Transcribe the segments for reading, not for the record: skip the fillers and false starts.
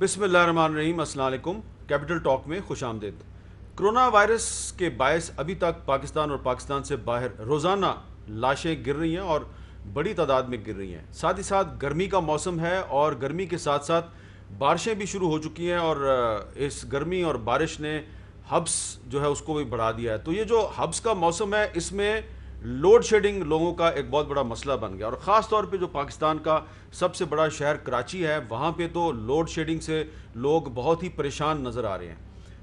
بسم اللہ الرحمن الرحیم۔ السلام علیکم۔ کیپٹل ٹاک میں خوش آمدید۔ کرونا وائرس کے باعث ابھی تک پاکستان اور پاکستان سے باہر روزانہ لاشیں گر رہی ہیں اور بڑی تعداد میں گر رہی ہیں۔ ساتھ ہی ساتھ گرمی کا موسم ہے اور گرمی کے ساتھ ساتھ بارشیں بھی شروع ہو چکی ہیں اور اس گرمی اور بارش نے ہبس جو ہے اس کو بھی بڑھا دیا ہے۔ تو یہ جو ہبس کا موسم ہے اس میں لوڈ شیڈنگ لوگوں کا ایک بہت بڑا مسئلہ بن گیا، اور خاص طور پہ جو پاکستان کا سب سے بڑا شہر کراچی ہے وہاں پہ تو لوڈ شیڈنگ سے لوگ بہت ہی پریشان نظر آ رہے ہیں۔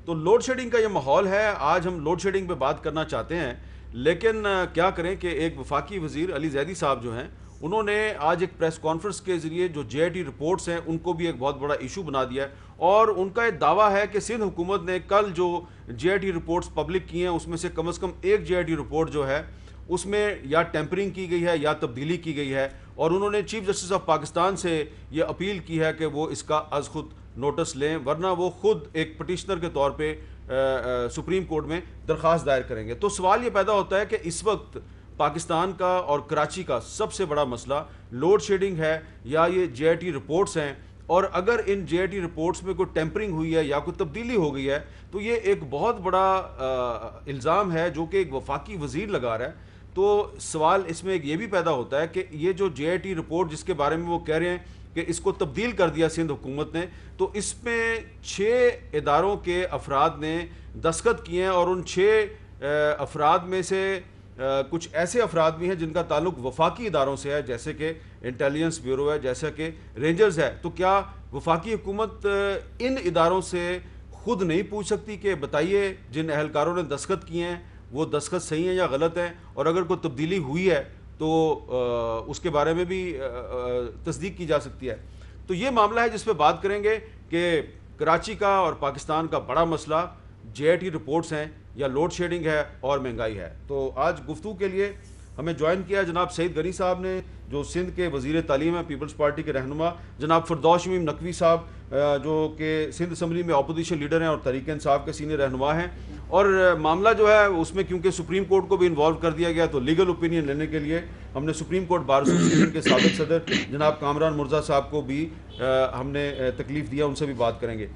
تو لوڈ شیڈنگ کا یہ ماحول ہے، آج ہم لوڈ شیڈنگ پہ بات کرنا چاہتے ہیں، لیکن کیا کریں کہ ایک وفاقی وزیر علی زیدی صاحب جو ہیں انہوں نے آج ایک پریس کانفرنس کے ذریعے جو جے آئی ٹی رپورٹس ہیں ان کو بھی ایک بہت بڑا ایشو بنا دیا ہے، اور ان کا ایک دعویٰ ہے کہ سندھ حکومت نے کل جو جے آئی ٹی رپورٹس پبلک کی ہیں اس میں سے کم ایک جے آئی ٹی رپورٹ جو ہے اس میں یا ٹیمپرنگ کی گئی ہے یا تبدیلی کی گئی ہے، اور انہوں نے چیف جسٹس آف پاکستان سے یہ اپیل کی ہے کہ وہ اس کا از خود نوٹس لیں، ورنہ وہ خود ایک پٹیشنر کے طور پہ سپریم کورٹ میں درخواست دائر کریں گے۔ تو سوال یہ پیدا ہوتا ہے کہ اس وقت پاکستان کا اور کراچی کا سب سے بڑا مسئلہ لوڈ شیڈنگ ہے یا یہ جے آئی ٹی رپورٹس ہیں، اور اگر ان جے آئی ٹی رپورٹس میں کوئی ٹیمپرنگ ہوئی ہے یا کوئی تبدیلی ہو گئی ہے تو یہ ایک بہت بڑا الزام ہے جو کہ ایک وفاقی وزیر لگا رہا ہے۔ تو سوال اس میں یہ بھی پیدا ہوتا ہے کہ یہ جو جے آئی ٹی رپورٹ جس کے بارے میں وہ کہہ رہے ہیں کہ اس کو تبدیل کر دیا سندھ حکومت نے، تو اس میں 6 اداروں کے افراد نے دستخط کیے ہیں، اور ان 6 افراد میں سے کچھ ایسے افراد بھی ہیں جن کا تعلق وفاقی اداروں سے ہے، جیسے کہ انٹیلیجنس بیورو ہے، جیسا کہ رینجرز ہے۔ تو کیا وفاقی حکومت ان اداروں سے خود نہیں پوچھ سکتی کہ بتائیے جن اہلکاروں نے دستخط کیے ہیں وہ دستخط صحیح ہیں یا غلط ہیں، اور اگر کوئی تبدیلی ہوئی ہے تو اس کے بارے میں بھی تصدیق کی جا سکتی ہے۔ تو یہ معاملہ ہے جس پہ بات کریں گے کہ کراچی کا اور پاکستان کا بڑا مسئلہ جے آئی ٹی رپورٹس ہیں یا لوڈ شیڈنگ ہے اور مہنگائی ہے۔ تو آج گفتگو کے لیے ہمیں جوائن کیا جناب سعید غنی صاحب نے، جو سندھ کے وزیر تعلیم ہیں، پیپلز پارٹی کے رہنما، جناب فردوس شمیم نقوی صاحب جو کہ سندھ اسمبلی میں اپوزیشن لیڈر ہیں اور تحریک انصاف کے سینئر رہنما ہیں، اور معاملہ جو ہے اس میں کیونکہ سپریم کورٹ کو بھی انوالو کر دیا گیا تو لیگل اوپینین لینے کے لیے ہم نے سپریم کورٹ بار ایسوسی کے سابق صدر جناب کامران مرزا صاحب کو بھی ہم نے تکلیف دیا، ان سے بھی بات کریں گے۔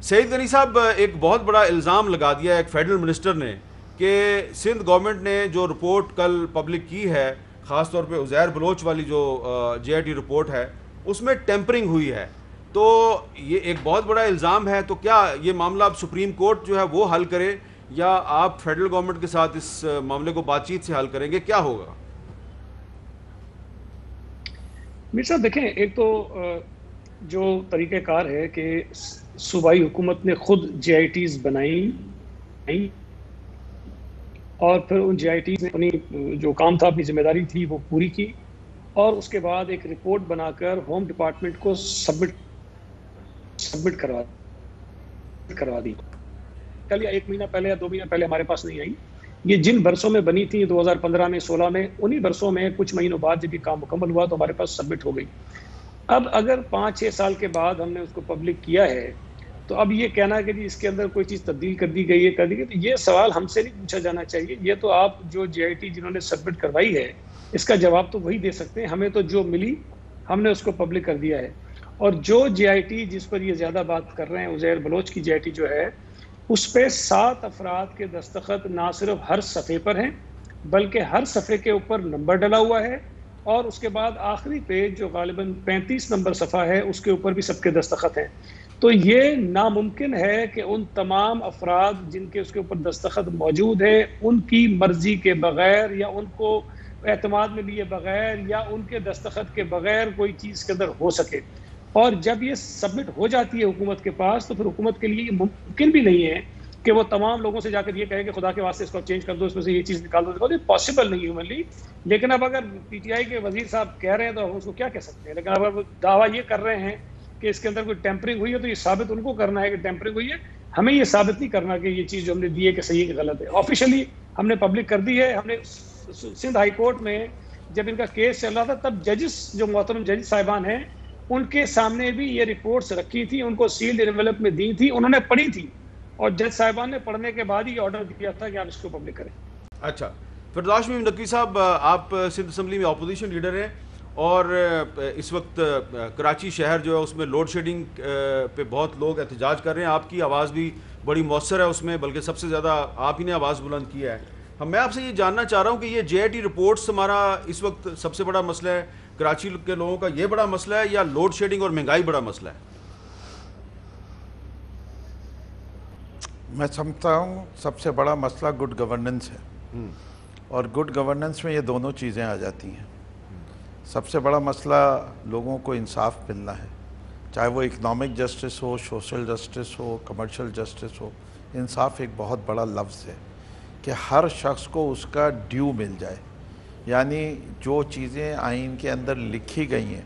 سعید غنی صاحب، ایک بہت بڑا الزام لگا دیا ایک فیڈرل منسٹر نے کہ سندھ گورنمنٹ نے جو رپورٹ کل پبلک کی ہے، خاص طور پہ عزیر بلوچ والی جو جے آئی ٹی رپورٹ ہے اس میں ٹیمپرنگ ہوئی ہے۔ تو یہ ایک بہت بڑا الزام ہے، تو کیا یہ معاملہ اب سپریم کورٹ جو ہے وہ حل کرے یا آپ فیڈرل گورنمنٹ کے ساتھ اس معاملے کو بات چیت سے حل کریں گے، کیا ہوگا؟ میر صاحب دیکھیں، ایک تو جو طریقہ کار ہے کہ صوبائی حکومت نے خود جے آئی ٹیز بنائی اور پھر ان جے آئی ٹیز نے اپنی جو کام تھا، اپنی ذمہ داری تھی وہ پوری کی، اور اس کے بعد ایک رپورٹ بنا کر ہوم ڈپارٹمنٹ کو سبمٹ کروا دی۔ کل یا 1 مہینہ پہلے یا 2 مہینہ پہلے ہمارے پاس نہیں آئی۔ یہ جن برسوں میں بنی تھی 2015 میں 16 میں، انہی برسوں میں کچھ مہینوں بعد جب یہ کام مکمل ہوا تو ہمارے پاس سبمٹ ہو گئی۔ اب اگر 5-6 سال کے بعد ہم نے اس کو پبلک کیا ہے تو اب یہ کہنا کہ جی اس کے اندر کوئی چیز تبدیل کر دی گئی ہے، تو یہ سوال ہم سے نہیں پوچھا جانا چاہیے۔ یہ تو آپ جو جے آئی ٹی جنہوں نے سبمٹ کروائی ہے اس کا جواب تو وہی دے سکتے ہیں۔ ہمیں تو جو ملی ہم نے اس کو پبلک کر دیا ہے، اور جو جے آئی ٹی جس پر یہ زیادہ بات کر رہے ہیں، عزیر بلوچ کی جے آئی ٹی جو ہے، اس پہ 7 افراد کے دستخط نہ صرف ہر صفحے پر ہیں بلکہ ہر صفحے کے اوپر نمبر ڈلا ہوا ہے، اور اس کے بعد آخری پیج جو غالباً 35 نمبر صفحہ ہے اس کے اوپر بھی سب کے دستخط ہیں۔ تو یہ ناممکن ہے کہ ان تمام افراد جن کے اس کے اوپر دستخط موجود ہیں ان کی مرضی کے بغیر یا ان کو اعتماد میں لیے بغیر یا ان کے دستخط کے بغیر کوئی چیز کے اندر ہو سکے۔ اور جب یہ سبمٹ ہو جاتی ہے حکومت کے پاس تو پھر حکومت کے لیے یہ ممکن بھی نہیں ہے کہ وہ تمام لوگوں سے جا کر یہ کہے کہ خدا کے واسطے اس کو چینج کر دو، اس میں سے یہ چیز نکال دو۔ یہ پاسبل نہیں ہیومنلی، لیکن اب اگر پی ٹی آئی کے وزیر صاحب کہہ رہے ہیں تو ہم اس کو کیا کہہ سکتے ہیں۔ لیکن اب وہ دعویٰ یہ کر رہے ہیں کہ اس کے اندر کوئی ٹیمپرنگ ہوئی ہے تو یہ ثابت ان کو کرنا ہے کہ ٹیمپرنگ ہوئی ہے، ہمیں یہ ثابت نہیں کرنا کہ یہ چیز جو ہم نے دی ہے کہ صحیح ہے کہ غلط ہے۔ آفیشلی ہم نے پبلک کر دی ہے۔ ہم نے سندھ ہائی کورٹ میں جب ان کا کیس چل رہا تھا تب ججز جو محترم جج صاحبان ہیں ان کے سامنے بھی یہ رپورٹس رکھی تھی، ان کو سیلڈ انویلپ میں دی تھی، انہوں نے پڑھی تھی، اور جج صاحبان نے پڑھنے کے بعد ہی آرڈر دیا تھا کہ آپ اس کو پبلک کریں۔ اچھا، فردوس شمیم نقوی صاحب، آپ سندھ اسمبلی میں اپوزیشن لیڈر ہیں اور اس وقت کراچی شہر جو ہے اس میں لوڈ شیڈنگ پہ بہت لوگ احتجاج کر رہے ہیں. آپ کی آواز بھی بڑی مؤثر ہے اس میں, بلکہ سب سے زیادہ آپ ہی نے آواز بلند کیا ہے. میں آپ سے یہ جاننا چاہ رہا ہوں کہ یہ جے آئی ٹی رپورٹس ہمارا اس وقت سب سے بڑا مسئلہ ہے, کراچی کے لوگوں کا یہ بڑا مسئلہ ہے, یا لوڈ شیڈنگ اور مہنگائی بڑا مسئلہ ہے؟ میں سمجھتا ہوں سب سے بڑا مسئلہ گڈ گورننس ہے, اور گڈ گورننس میں یہ دونوں چیزیں آ جاتی ہیں. سب سے بڑا مسئلہ لوگوں کو انصاف ملنا ہے, چاہے وہ اکنامک جسٹس ہو, سوشل جسٹس ہو, کمرشل جسٹس ہو. انصاف ایک بہت بڑا لفظ ہے کہ ہر شخص کو اس کا ڈیو مل جائے. یعنی جو چیزیں آئین کے اندر لکھی گئی ہیں,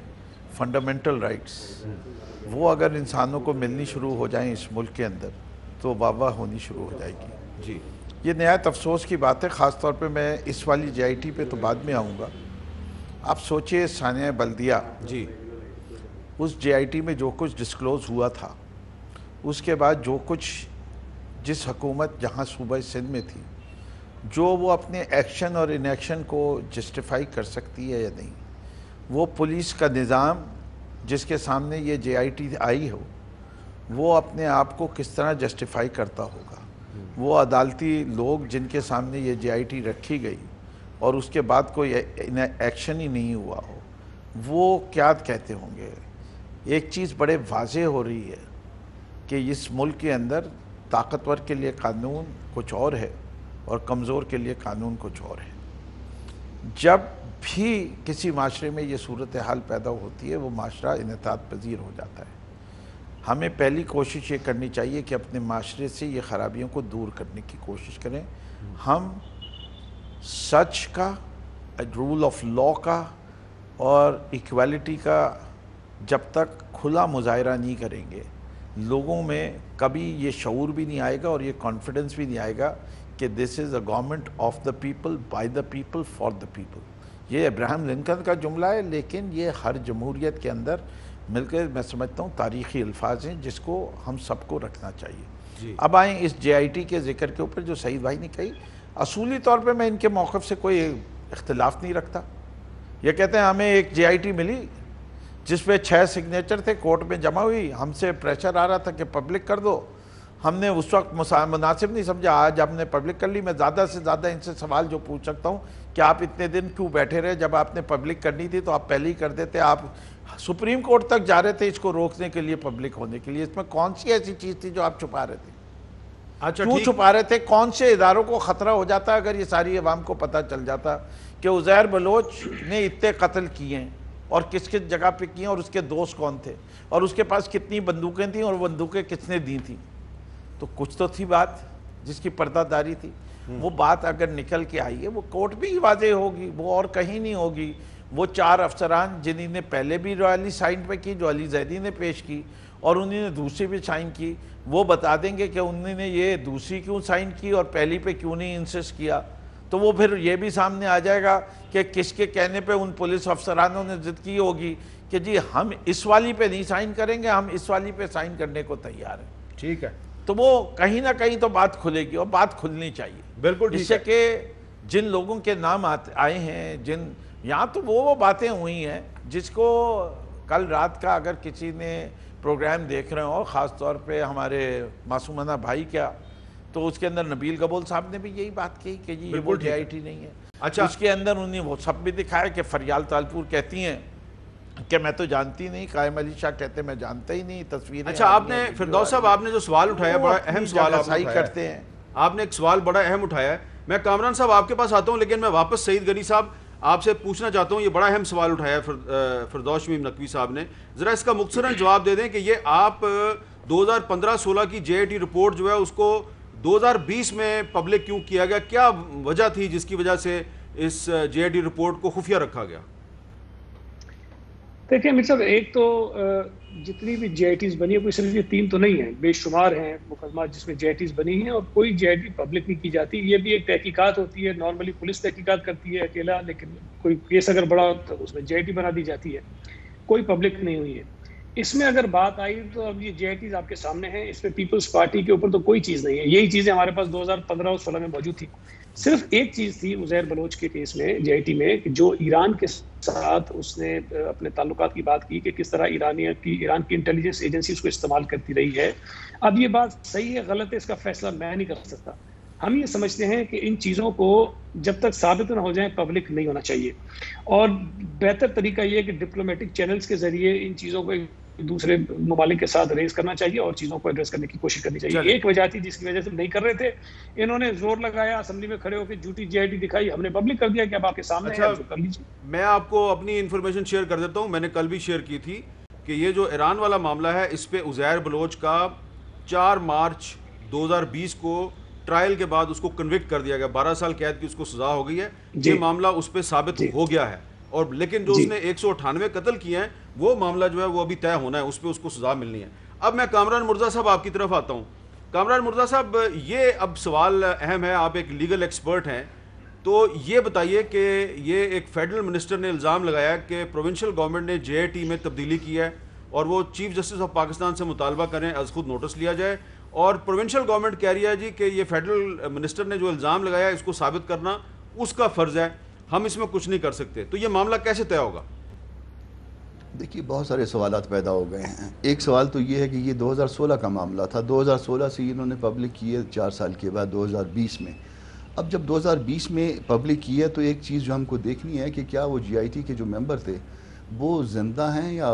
فنڈامنٹل رائٹس, وہ اگر انسانوں کو ملنی شروع ہو جائیں اس ملک کے اندر تو واہ واہ ہونی شروع ہو جائے گی. جی, یہ نہایت افسوس کی بات ہے, خاص طور پہ میں اس والی جے آئی ٹی پہ تو بعد میں آؤں گا. آپ سوچئے ثانیہ بلدیہ, جی, اس جے آئی ٹی میں جو کچھ ڈسکلوز ہوا تھا, اس کے بعد جو کچھ جس حکومت جہاں صوبہ سندھ میں تھی, جو وہ اپنے ایکشن اور انیکشن کو جسٹیفائی کر سکتی ہے یا نہیں, وہ پولیس کا نظام جس کے سامنے یہ جے آئی ٹی آئی ہو, وہ اپنے آپ کو کس طرح جسٹیفائی کرتا ہوگا, وہ عدالتی لوگ جن کے سامنے یہ جے آئی ٹی رکھی گئی اور اس کے بعد کوئی ایکشن ہی نہیں ہوا ہو, وہ کیا کہتے ہوں گے. ایک چیز بڑے واضح ہو رہی ہے کہ اس ملک کے اندر طاقتور کے لیے قانون کچھ اور ہے اور کمزور کے لیے قانون کچھ اور ہے. جب بھی کسی معاشرے میں یہ صورتحال پیدا ہوتی ہے, وہ معاشرہ انعطاف پذیر ہو جاتا ہے. ہمیں پہلی کوشش یہ کرنی چاہیے کہ اپنے معاشرے سے یہ خرابیوں کو دور کرنے کی کوشش کریں. ہم سچ کا, رول آف لا کا اور ایکویلٹی کا جب تک کھلا مظاہرہ نہیں کریں گے, لوگوں میں کبھی یہ شعور بھی نہیں آئے گا اور یہ کانفیڈنس بھی نہیں آئے گا کہ this is a government of the people, by the people, for the people. یہ ابراہم لنکن کا جملہ ہے, لیکن یہ ہر جمہوریت کے اندر مل کے میں سمجھتا ہوں تاریخی الفاظ ہیں جس کو ہم سب کو رکھنا چاہیے. جی, اب آئیں اس جے آئی ٹی کے ذکر کے اوپر جو سعید بھائی نے کہی. اصولی طور پہ میں ان کے موقف سے کوئی اختلاف نہیں رکھتا. یہ کہتے ہیں ہمیں ایک جے آئی ٹی ملی جس پہ 6 سگنیچر تھے, کورٹ میں جمع ہوئی, ہم سے پریشر آ رہا تھا کہ پبلک کر دو, ہم نے اس وقت مناسب نہیں سمجھا, آج ہم نے پبلک کر لی. میں زیادہ سے زیادہ ان سے سوال جو پوچھ سکتا ہوں کہ آپ اتنے دن کیوں بیٹھے رہے, جب آپ نے پبلک کرنی تھی تو آپ پہلے ہی کر دیتے. آپ سپریم کورٹ تک جا رہے تھے اس کو روکنے کے لیے, پبلک ہونے کے لیے. اس میں کون سی ایسی چیز تھی جو آپ چھپا رہے تھے؟ اچھا کیوں ٹھیک, چھپا رہے تھے؟ کون سے اداروں کو خطرہ ہو جاتا اگر یہ ساری عوام کو پتہ چل جاتا کہ عزیر بلوچ نے اتنے قتل کیے ہیں اور کس کس جگہ پہ کیے ہیں, اور اس کے دوست کون تھے, اور اس کے پاس کتنی بندوقیں تھیں, اور بندوقیں کس نے دی تھیں. تو کچھ تو تھی بات جس کی پردہ داری تھی. وہ بات اگر نکل کے آئی ہے وہ کورٹ بھی واضح ہوگی, وہ اور کہیں نہیں ہوگی. وہ 4 افسران جنہی نے پہلے بھی رائلی سائن پہ کی, جو علی زیدی نے پیش کی, اور انہوں نے دوسری بھی سائن کی, وہ بتا دیں گے کہ انہوں نے یہ دوسری کیوں سائن کی اور پہلی پہ کیوں نہیں انسسٹ کیا. تو وہ پھر یہ بھی سامنے آ جائے گا کہ کس کے کہنے پہ ان پولیس افسرانوں نے ضد کی ہوگی کہ جی ہم اس والی پہ نہیں سائن کریں گے, ہم اس والی پہ سائن کرنے کو تیار ہیں. ٹھیک ہے, تو وہ کہیں نہ کہیں تو بات کھلے گی, اور بات کھلنی چاہیے. بالکل اس ٹھیک سے ہے. کہ جن لوگوں کے نام آئے ہیں, جن یہاں تو وہ باتیں ہوئی ہیں جس کو کل رات کا اگر کسی نے پروگرام دیکھ رہے ہوں, خاص طور پہ ہمارے معصومانہ بھائی کیا, تو اس کے اندر نبیل قبول صاحب نے بھی یہی بات کہی کہ جی یہ وہ جے آئی ٹی نہیں ہے. اچھا, اس کے اندر انہیں وہ سب بھی دکھایا کہ فریال تالپور کہتی ہیں کہ میں تو جانتی نہیں, قائم علی شاہ کہتے میں جانتا ہی نہیں, تصویریں. اچھا, آپ نے فردوس صاحب آپ نے جو سوال اٹھایا بڑا اہم سوال آپ نے کرتے ہیں. آپ نے ایک سوال بڑا اہم اٹھایا ہے. میں کامران صاحب آپ کے پاس آتا ہوں, لیکن میں واپس سعید غنی صاحب آپ سے پوچھنا چاہتا ہوں. یہ بڑا اہم سوال اٹھایا ہے فردوس شمیم نقوی صاحب نے, ذرا اس کا مختصراً جواب دے دیں کہ یہ آپ 2015-16 کی جے آئی ٹی رپورٹ جو ہے اس کو 2020 میں پبلک کیوں کیا گیا, کیا وجہ تھی جس کی وجہ سے اس جے آئی ٹی رپورٹ کو خفیہ رکھا گیا؟ دیکھیں امیر صاحب, ایک تو جتنی بھی جے آئی ٹیز بنی ہے, کوئی صرف یہ 3 تو نہیں ہیں, بے شمار ہیں مقدمات جس میں جے آئی ٹیز بنی ہیں, اور کوئی جے آئی ٹی پبلک نہیں کی جاتی. یہ بھی ایک تحقیقات ہوتی ہے, نارملی پولیس تحقیقات کرتی ہے اکیلا, لیکن کوئی کیس اگر بڑا تو اس میں جے آئی ٹی بنا دی جاتی ہے, کوئی پبلک نہیں ہوئی ہے. اس میں اگر بات آئی تو اب یہ جے آئی ٹیز آپ کے سامنے ہیں، اس پہ پیپلز پارٹی کے اوپر تو کوئی چیز نہیں ہے. یہی چیزیں ہمارے پاس 2015 اور 16 میں موجود تھی. صرف ایک چیز تھی عزیر بلوچ کے کیس میں جے آئی ٹی میں، جو ایران کے ساتھ اس نے اپنے تعلقات کی بات کی کہ کس طرح ایران کی انٹیلیجنس ایجنسی اس کو استعمال کرتی رہی ہے. اب یہ بات صحیح ہے غلط ہے اس کا فیصلہ میں نہیں کر سکتا. ہم یہ سمجھتے ہیں کہ ان چیزوں کو جب تک ثابت نہ ہو جائیں پبلک نہیں ہونا چاہیے، اور بہتر طریقہ یہ ہے کہ ڈپلومیٹک چینلز کے ذریعے ان چیزوں کو دوسرے ممالک کے ساتھ ریز کرنا چاہیے اور چیزوں کو ایڈریس کرنے کی کوشش کرنی چاہیے. ایک وجہ تھی جس کی وجہ سے نہیں کر رہے تھے، انہوں نے زور لگایا اسمبلی میں کھڑے ہو کے جھوٹی جے آئی ٹی دکھائی، ہم نے پبلک کر دیا کہ اب آپ کے سامنے ہے جو کر لیجیے. میں آپ کو اپنی انفارمیشن شیئر کر دیتا ہوں. میں نے کل بھی شیئر کی تھی کہ یہ جو ایران والا معاملہ ہے اس پہ عزیر بلوچ کا 4 مارچ 2020 کو ٹرائل کے بعد اس کو کنوکٹ کر دیا گیا. 12 سال قید کی اس کو سزا ہو گئی ہے. یہ معاملہ اس پہ ثابت ہو گیا ہے. اور لیکن جو اس نے 198 قتل کیے ہیں وہ معاملہ جو ہے وہ ابھی طے ہونا ہے، اس پہ اس کو سزا ملنی ہے. اب میں کامران مرزا صاحب آپ کی طرف آتا ہوں. کامران مرزا صاحب، یہ اب سوال اہم ہے، آپ ایک لیگل ایکسپرٹ ہیں، تو یہ بتائیے کہ یہ ایک فیڈرل منسٹر نے الزام لگایا کہ پروونشل گورنمنٹ نے جے آئی ٹی میں تبدیلی کی ہے اور وہ چیف جسٹس آف پاکستان سے مطالبہ کریں از خود نوٹس لیا جائے، اور پروونشل گورنمنٹ کہہ رہی ہے جی کہ یہ فیڈرل منسٹر نے جو الزام لگایا ہے اس کو ثابت کرنا اس کا فرض ہے، ہم اس میں کچھ نہیں کر سکتے. تو یہ معاملہ کیسے طے ہوگا؟ دیکھیے بہت سارے سوالات پیدا ہو گئے ہیں. ایک سوال تو یہ ہے کہ یہ 2016 کا معاملہ تھا، 2016 سے انہوں نے پبلک کی ہے 4 سال کے بعد 2020 میں. اب جب 2020 میں پبلک کی ہے تو ایک چیز جو ہم کو دیکھنی ہے کہ کیا وہ جی آئی ٹی کے جو ممبر تھے وہ زندہ ہیں، یا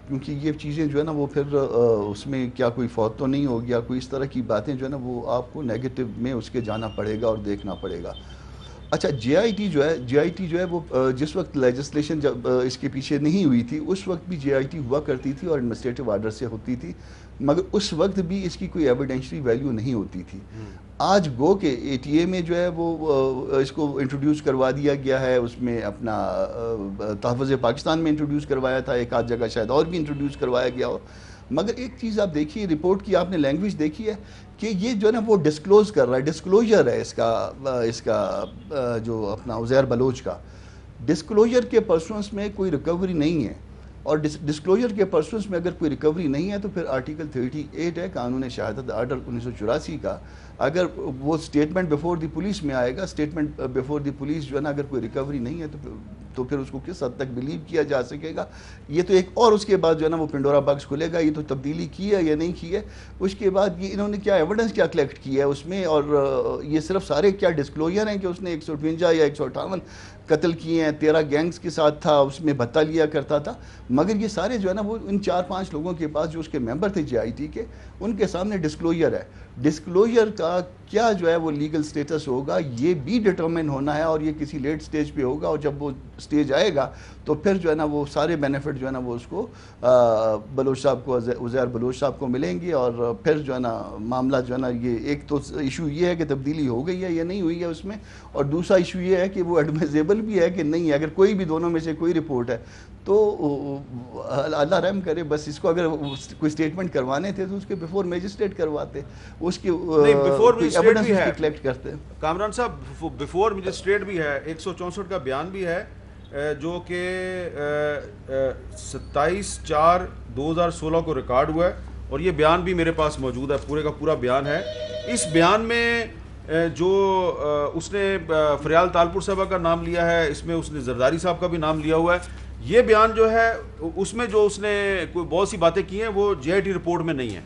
کیونکہ یہ چیزیں جو ہے نا وہ پھر اس میں کیا کوئی فوت تو نہیں ہو گیا، کوئی اس طرح کی باتیں جو ہے نا وہ آپ کو نیگیٹو میں اس کے جانا پڑے گا اور دیکھنا پڑے گا. اچھا جے آئی ٹی جو ہے وہ جس وقت لیجسلیشن جب اس کے پیچھے نہیں ہوئی تھی اس وقت بھی جے آئی ٹی ہوا کرتی تھی اور ایڈمنسٹریٹو آرڈر سے ہوتی تھی، مگر اس وقت بھی اس کی کوئی ایویڈینشری ویلیو نہیں ہوتی تھی. آج گو کہ اے ٹی اے میں جو ہے وہ اس کو انٹروڈیوس کروا دیا گیا ہے، اس میں اپنا تحفظ پاکستان میں انٹروڈیوس کروایا تھا، ایک آدھ جگہ شاید اور بھی انٹروڈیوس کروایا گیا ہو. مگر ایک چیز آپ دیکھیے، رپورٹ کی آپ نے لینگویج دیکھی ہے کہ یہ جو ہے نا وہ ڈسکلوز کر رہا ہے، ڈسکلوجر ہے اس کا جو اپنا عزیر بلوچ کا ڈسکلوجر کے پرسنس میں کوئی ریکوری نہیں ہے، اور ڈسکلوجر کے پرسنس میں اگر کوئی ریکوری نہیں ہے تو پھر آرٹیکل 38 ہے قانون شہادت آرڈر 1984 کا، اگر وہ اسٹیٹمنٹ بیفور دی پولیس میں آئے گا، اسٹیٹمنٹ بیفور دی پولیس جو ہے نا اگر کوئی ریکوری نہیں ہے تو پھر اس کو کس حد تک بلیو کیا جا سکے گا. یہ تو ایک اور اس کے بعد جو ہے نا وہ پنڈورا باکس کھلے گا، یہ تو تبدیلی کی ہے یا نہیں کی ہے. اس کے بعد یہ انہوں نے کیا ایویڈنس کیا کلیکٹ کیا ہے اس میں، اور یہ صرف سارے کیا ڈسکلوجر ہیں کہ اس نے 158 یا 158 قتل کیے ہیں، 13 گینگز کے ساتھ تھا، اس میں بھتہ لیا کرتا تھا. مگر یہ سارے جو ہے نا وہ ان 4-5 لوگوں کے پاس جو اس کے ممبر تھے جے آئی ٹی کے، ان کے سامنے ڈسکلوجر ہے. ڈسکلوجر کا کیا جو ہے وہ لیگل سٹیٹس ہوگا یہ بھی ڈٹرمن ہونا ہے، اور یہ کسی لیٹ سٹیج پہ ہوگا، اور جب وہ سٹیج آئے گا تو پھر جو ہے نا وہ سارے بینیفٹ جو ہے نا وہ اس کو بلوچ صاحب کو، عزیر بلوچ صاحب کو ملیں گے. اور پھر جو ہے نا معاملہ جو ہے نا یہ ایک تو ایشو یہ ہے کہ تبدیلی ہو گئی ہے یا نہیں ہوئی ہے اس میں، اور دوسرا ایشو یہ ہے کہ وہ ایڈمیزیبل بھی ہے کہ نہیں ہے. اگر کوئی بھی دونوں میں سے کوئی رپورٹ ہے تو اللہ رحم کرے، بس اس کو اگر کوئی سٹیٹمنٹ کروانے تھے تو اس کے بیفور میجسٹریٹ کرواتے، اس کی ایویڈنس کلیکٹ کرتے. کامران صاحب بیفور میجسٹریٹ بھی ہے، 164 کا بیان بھی ہے جو کہ 27/4/2016 کو ریکارڈ ہوا ہے، اور یہ بیان بھی میرے پاس موجود ہے، پورے کا پورا بیان ہے. اس بیان میں جو اس نے فریال تالپور صاحبہ کا نام لیا ہے، اس میں اس نے زرداری صاحب کا بھی نام لیا ہوا ہے. یہ بیان جو ہے اس میں جو اس نے کوئی بہت سی باتیں کی ہیں وہ جے آئی ٹی رپورٹ میں نہیں ہیں.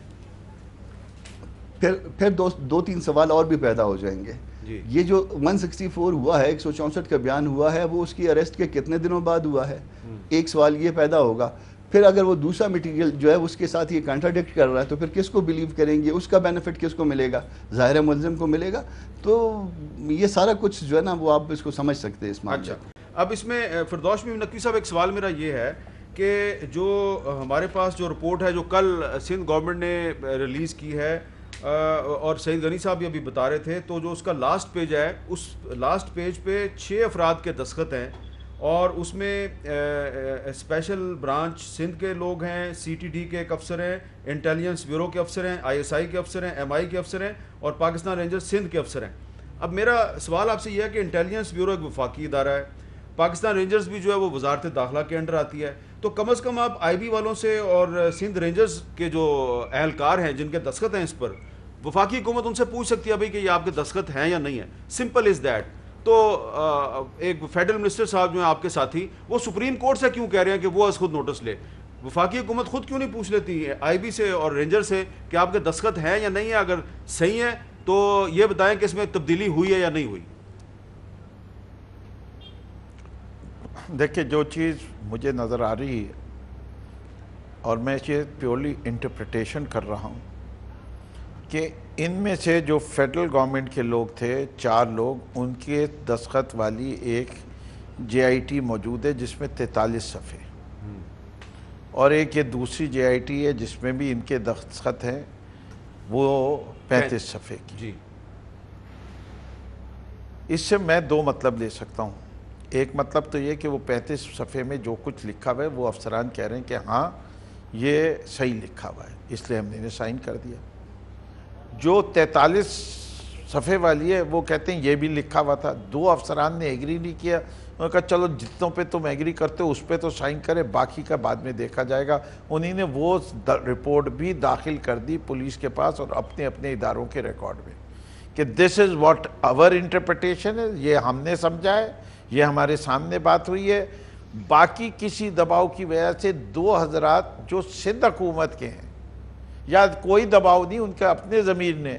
پھر 2-3 سوال اور بھی پیدا ہو جائیں گے. یہ جو 164 ہوا ہے، 164 کا بیان ہوا ہے، وہ اس کی اریسٹ کے کتنے دنوں بعد ہوا ہے؟ ایک سوال یہ پیدا ہوگا. پھر اگر وہ دوسرا میٹیریل جو ہے اس کے ساتھ یہ کنٹراڈکٹ کر رہا ہے تو پھر کس کو بلیو کریں گے؟ اس کا بینیفٹ کس کو ملے گا؟ ظاہر ملزم کو ملے گا. تو یہ سارا کچھ جو ہے نا وہ آپ اس کو سمجھ سکتے ہیں اس معاملے. اب اس میں فردوس نقوی صاحب ایک سوال میرا یہ ہے کہ جو ہمارے پاس جو رپورٹ ہے جو کل سندھ گورنمنٹ نے ریلیز کی ہے، اور سعید غنی صاحب بھی ابھی بتا رہے تھے، تو جو اس کا لاسٹ پیج ہے اس لاسٹ پیج پہ 6 افراد کے دستخط ہیں، اور اس میں اسپیشل برانچ سندھ کے لوگ ہیں، سی ٹی ڈی کے ایک افسر ہیں، انٹیلیجنس بیورو کے افسر ہیں، آئی ایس آئی کے افسر ہیں، ایم آئی کے افسر ہیں، اور پاکستان رینجرز سندھ کے افسر ہیں. اب میرا سوال آپ سے یہ ہے کہ انٹیلیجنس بیورو ایک وفاقی ادارہ ہے، پاکستان رینجرز بھی جو ہے وہ وزارت داخلہ کے انڈر آتی ہے، تو کم از کم آپ آئی بی والوں سے اور سندھ رینجرز کے جو اہلکار ہیں جن کے دستخط ہیں اس پر، وفاقی حکومت ان سے پوچھ سکتی ہے بھائی کہ یہ آپ کے دستخط ہیں یا نہیں ہیں. Simple is that. تو ایک فیڈرل منسٹر صاحب جو ہیں آپ کے ساتھی، وہ سپریم کورٹ سے کیوں کہہ رہے ہیں کہ وہ از خود نوٹس لے؟ وفاقی حکومت خود کیوں نہیں پوچھ لیتی آئی بی سے اور رینجر سے کہ آپ کے دستخط ہیں یا نہیں ہیں؟ اگر صحیح ہیں تو یہ بتائیں کہ اس میں تبدیلی ہوئی ہے یا نہیں ہوئی. دیکھیں، جو چیز مجھے نظر آ رہی ہے، اور میں یہ پیورلی انٹرپریٹیشن کر رہا ہوں، کہ ان میں سے جو فیڈرل گورنمنٹ کے لوگ تھے 4 لوگ، ان کے دستخط والی ایک جے آئی ٹی موجود ہے جس میں 43 صفحے، اور ایک یہ دوسری جے آئی ٹی ہے جس میں بھی ان کے دستخط ہیں، وہ 35 صفحے کی. جی. اس سے میں 2 مطلب لے سکتا ہوں. ایک مطلب تو یہ کہ وہ 35 صفحے میں جو کچھ لکھا ہوا ہے وہ افسران کہہ رہے ہیں کہ ہاں یہ صحیح لکھا ہوا ہے، اس لیے ہم نے انہیں سائن کر دیا. جو 43 صفحے والی ہے وہ کہتے ہیں یہ بھی لکھا ہوا تھا. 2 افسران نے ایگری نہیں کیا. انہوں نے کہا چلو جتنوں پہ تم ایگری کرتے ہو اس پہ تو سائن کرے، باقی کا بعد میں دیکھا جائے گا. انہی نے وہ رپورٹ بھی داخل کر دی پولیس کے پاس اور اپنے اپنے اداروں کے ریکارڈ میں کہ this is what our interpretation ہے، یہ ہم نے سمجھا ہے، یہ ہمارے سامنے بات ہوئی ہے. باقی کسی دباؤ کی وجہ سے 2 حضرات جو سندھ حکومت کے ہیں، یا کوئی دباؤ نہیں، ان کے اپنے ضمیر نے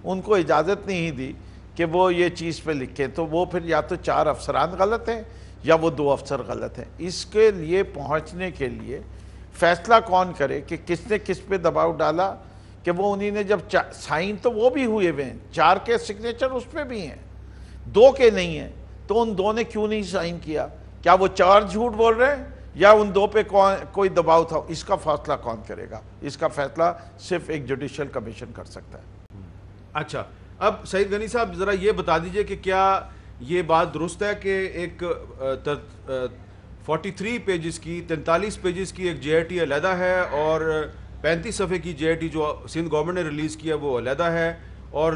ان کو اجازت نہیں دی کہ وہ یہ چیز پہ لکھیں، تو وہ پھر یا تو 4 افسران غلط ہیں یا وہ 2 افسر غلط ہیں. اس کے لیے پہنچنے کے لیے فیصلہ کون کرے کہ کس نے کس پہ دباؤ ڈالا، کہ وہ انہی نے جب سائن تو وہ بھی ہوئے ہوئے ہیں، 4 کے سگنیچر اس پہ بھی ہیں، 2 کے نہیں ہیں، تو ان 2 نے کیوں نہیں سائن کیا؟ کیا وہ 4 جھوٹ بول رہے ہیں یا ان 2 پہ کوئی دباؤ تھا؟ اس کا فیصلہ کون کرے گا؟ اس کا فیصلہ صرف ایک جوڈیشل کمیشن کر سکتا ہے. اچھا، اب سعید غنی صاحب ذرا یہ بتا دیجئے کہ کیا یہ بات درست ہے کہ ایک 43 پیجز کی 43 پیجز کی ایک جے آئی ٹی علیحدہ ہے اور 35 صفحے کی جے آئی ٹی جو سندھ گورنمنٹ نے ریلیز کیا وہ علیحدہ ہے، اور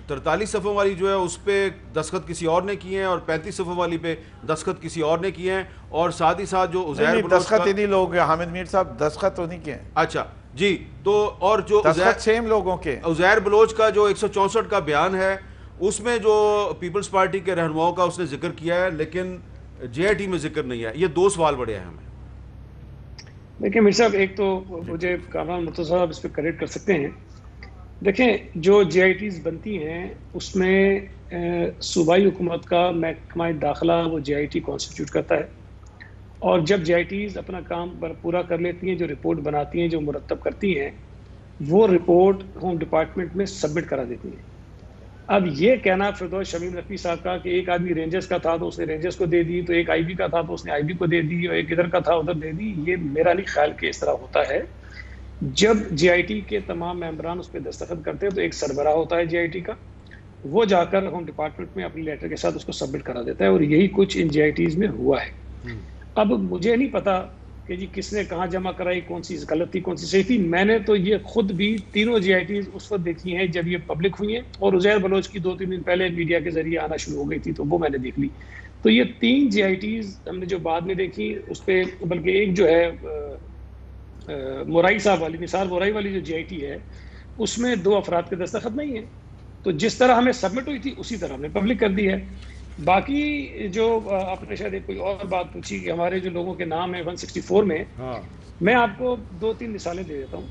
43 صفحوں والی جو ہے اس پہ دستخط کسی اور نے کیے ہیں اور 35 صفحوں والی پہ دستخط کسی اور نے کیے ہیں، اور ساتھ ہی ساتھ جو عزیر بلوچ دستخط انہی لوگ ہیں حامد میر صاحب، دستخط تو نہیں کیے ہیں. اچھا جی، تو اور جو دستخط سیم لوگوں کے عزیر بلوچ کا جو 164 کا بیان ہے اس میں جو پیپلز پارٹی کے رہنماؤں کا اس نے ذکر کیا ہے لیکن جے آئی ٹی میں ذکر نہیں ہے. یہ 2 سوال بڑے ہیں ہمیں. دیکھیں میر صاحب، ایک تو مجھے کامران مرتضیٰ صاحب اس پہ کریکٹ کر سکتے ہیں. دیکھیں جو جے آئی ٹیز بنتی ہیں اس میں صوبائی حکومت کا محکمہ داخلہ وہ جے آئی ٹی کانسٹیٹیوٹ کرتا ہے، اور جب جے آئی ٹیز اپنا کام پورا کر لیتی ہیں، جو رپورٹ بناتی ہیں، جو مرتب کرتی ہیں، وہ رپورٹ ہوم ڈپارٹمنٹ میں سبمٹ کرا دیتی ہیں. اب یہ کہنا فردوس شمیم رفیع صاحب کا کہ ایک آدمی رینجرز کا تھا تو اس نے رینجرز کو دے دی، تو ایک آئی بی کا تھا تو اس نے آئی بی کو دے دی، اور ایک ادھر کا تھا ادھر دے دی، یہ میرا نہیں خیال کہ اس طرح ہوتا ہے. جب جے آئی ٹی کے تمام ممبران اس پہ دستخط کرتے ہیں تو ایک سربراہ ہوتا ہے جے آئی ٹی کا، وہ جا کر ہوم ڈپارٹمنٹ میں اپنی لیٹر کے ساتھ اس کو سبمٹ کرا دیتا ہے، اور یہی کچھ ان جے آئی ٹیز میں ہوا ہے. اب مجھے نہیں پتا کہ جی کس نے کہاں جمع کرائی، کون سی غلط تھی کون سی صحیح تھی. میں نے تو یہ خود بھی تینوں جے آئی ٹیز اس وقت دیکھی ہیں جب یہ پبلک ہوئی ہیں، اور عزیر بلوچ کی 2-3 دن پہلے میڈیا کے ذریعے آنا شروع ہو گئی تھی تو وہ میں نے دیکھ لی. تو یہ 3 جے آئی ٹیز ہم نے جو بعد میں دیکھی اس پہ، بلکہ ایک جو ہے مورائی صاحب والی، نثار مورائی والی جو جے آئی ٹی ہے اس میں 2 افراد کے دستخط نہیں ہیں، تو جس طرح ہمیں سبمٹ ہوئی تھی اسی طرح ہم نے پبلک کر دی ہے. باقی جو آپ نے شاید کوئی اور بات پوچھی کہ ہمارے جو لوگوں کے نام ہیں 164 میں، میں آپ کو 2-3 مثالیں دے دیتا ہوں.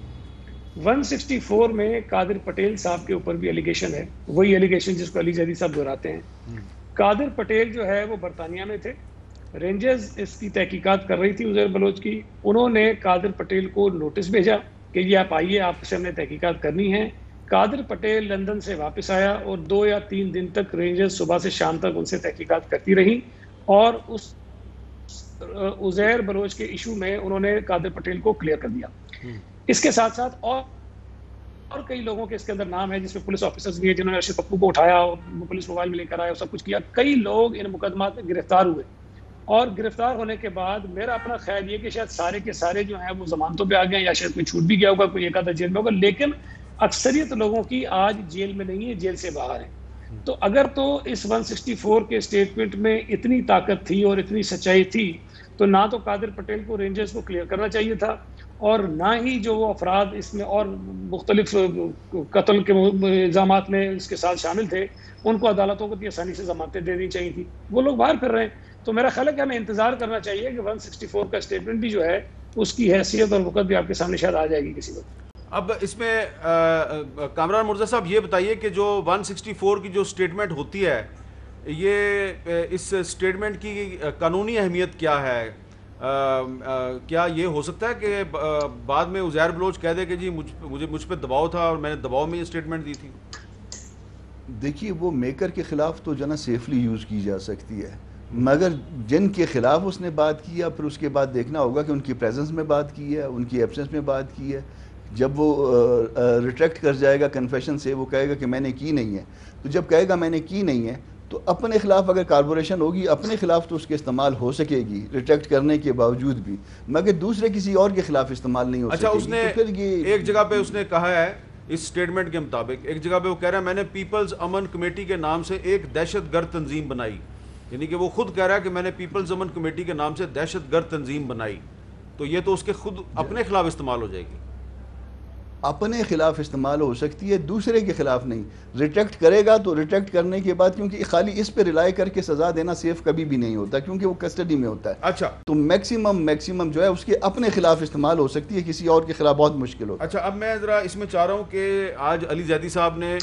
164 میں قادر پٹیل صاحب کے اوپر بھی ایلیگیشن ہے، وہی ایلیگیشن جس کو علی زیدی صاحب دہراتے ہیں. قادر پٹیل جو ہے وہ برطانیہ میں تھے، رینجرز اس کی تحقیقات کر رہی تھی عزیر بلوچ کی، انہوں نے قادر پٹیل کو نوٹس بھیجا کہ یہ آپ آئیے، آپ سے ہم نے تحقیقات کرنی ہے. قادر پٹیل لندن سے واپس آیا اور 2 یا 3 دن تک رینجرز صبح سے شام تک ان سے تحقیقات کرتی رہی، اور اس عزیر بلوچ کے ایشو میں انہوں نے قادر پٹیل کو کلیئر کر دیا. اس کے ساتھ ساتھ اور کئی لوگوں کے اس کے اندر نام ہے جس میں پولیس آفیسرز بھی ہیں جنہوں نے ارشد پپو کو اٹھایا اور پولیس موبائل میں لے کر آیا اور سب کچھ کیا. کئی لوگ ان مقدمات میں گرفتار ہوئے، اور گرفتار ہونے کے بعد میرا اپنا خیال یہ کہ شاید سارے کے سارے جو ہیں وہ ضمانتوں پہ آ گئے ہیں، یا شاید کوئی چھوٹ بھی گیا ہوگا، کوئی ایک آدھا جیل میں ہوگا، لیکن اکثریت لوگوں کی آج جیل میں نہیں ہے، جیل سے باہر ہیں. تو اگر تو اس 164 کے اسٹیٹمنٹ میں اتنی طاقت تھی اور اتنی سچائی تھی تو نہ تو قادر پٹیل کو رینجرز کو کلیئر کرنا چاہیے تھا، اور نہ ہی جو وہ افراد اس میں اور مختلف قتل کے الزامات میں اس کے ساتھ شامل تھے ان کو عدالتوں کو آسانی سے ضمانتیں دے دینی چاہیے تھی. وہ لوگ باہر پھر رہے ہیں، تو میرا خیال ہے کہ ہمیں انتظار کرنا چاہیے کہ 164 کا اسٹیٹمنٹ بھی جو ہے اس کی حیثیت اور وقت بھی آپ کے سامنے شاید آ جائے گی کسی وقت. اب اس میں کامران مرزا صاحب یہ بتائیے کہ جو 164 کی جو اسٹیٹمنٹ ہوتی ہے، یہ اس اسٹیٹمنٹ کی قانونی اہمیت کیا ہے؟ کیا یہ ہو سکتا ہے کہ بعد میں عزیر بلوچ کہہ دے کہ جی مجھ پہ دباؤ تھا اور میں نے دباؤ میں یہ اسٹیٹمنٹ دی تھی؟ دیکھیے وہ میکر کے خلاف تو جنا سیفلی یوز کی جا سکتی ہے، مگر جن کے خلاف اس نے بات کیا پھر اس کے بعد دیکھنا ہوگا کہ ان کی پریزنس میں بات کی ہے، ان کی ایبسنس میں بات کی ہے. جب وہ ریٹریکٹ کر جائے گا کنفیشن سے، وہ کہے گا کہ میں نے کی نہیں ہے، تو جب کہے گا میں نے کی نہیں ہے تو اپنے خلاف اگر کارپوریشن ہوگی اپنے خلاف تو اس کے استعمال ہو سکے گی ریٹریکٹ کرنے کے باوجود بھی، مگر دوسرے کسی اور کے خلاف استعمال نہیں ہو سکے گی. اچھا، اس نے ایک جگہ پہ اس نے کہا ہے اس اسٹیٹمنٹ کے مطابق، ایک جگہ پہ وہ کہہ رہا ہے میں نے پیپلز امن کمیٹی کے نام سے ایک دہشت گرد تنظیم بنائی، یعنی کہ وہ خود کہہ رہا ہے کہ میں نے پیپلز امن کمیٹی کے نام سے دہشت گرد تنظیم بنائی. تو یہ تو اس کے خود اپنے خلاف استعمال ہو جائے گی. اپنے خلاف استعمال ہو سکتی ہے، دوسرے کے خلاف نہیں. ریٹریکٹ کرے گا تو ریٹریکٹ کرنے کے بعد، کیونکہ خالی اس پہ ریلائی کر کے سزا دینا سیف کبھی بھی نہیں ہوتا کیونکہ وہ کسٹڈی میں ہوتا ہے. اچھا، تو میکسیمم جو ہے اس کے اپنے خلاف استعمال ہو سکتی ہے، کسی اور کے خلاف بہت مشکل ہوتا ہے. اچھا، اب میں ذرا اس میں چاہ رہا ہوں کہ آج علی زیدی صاحب نے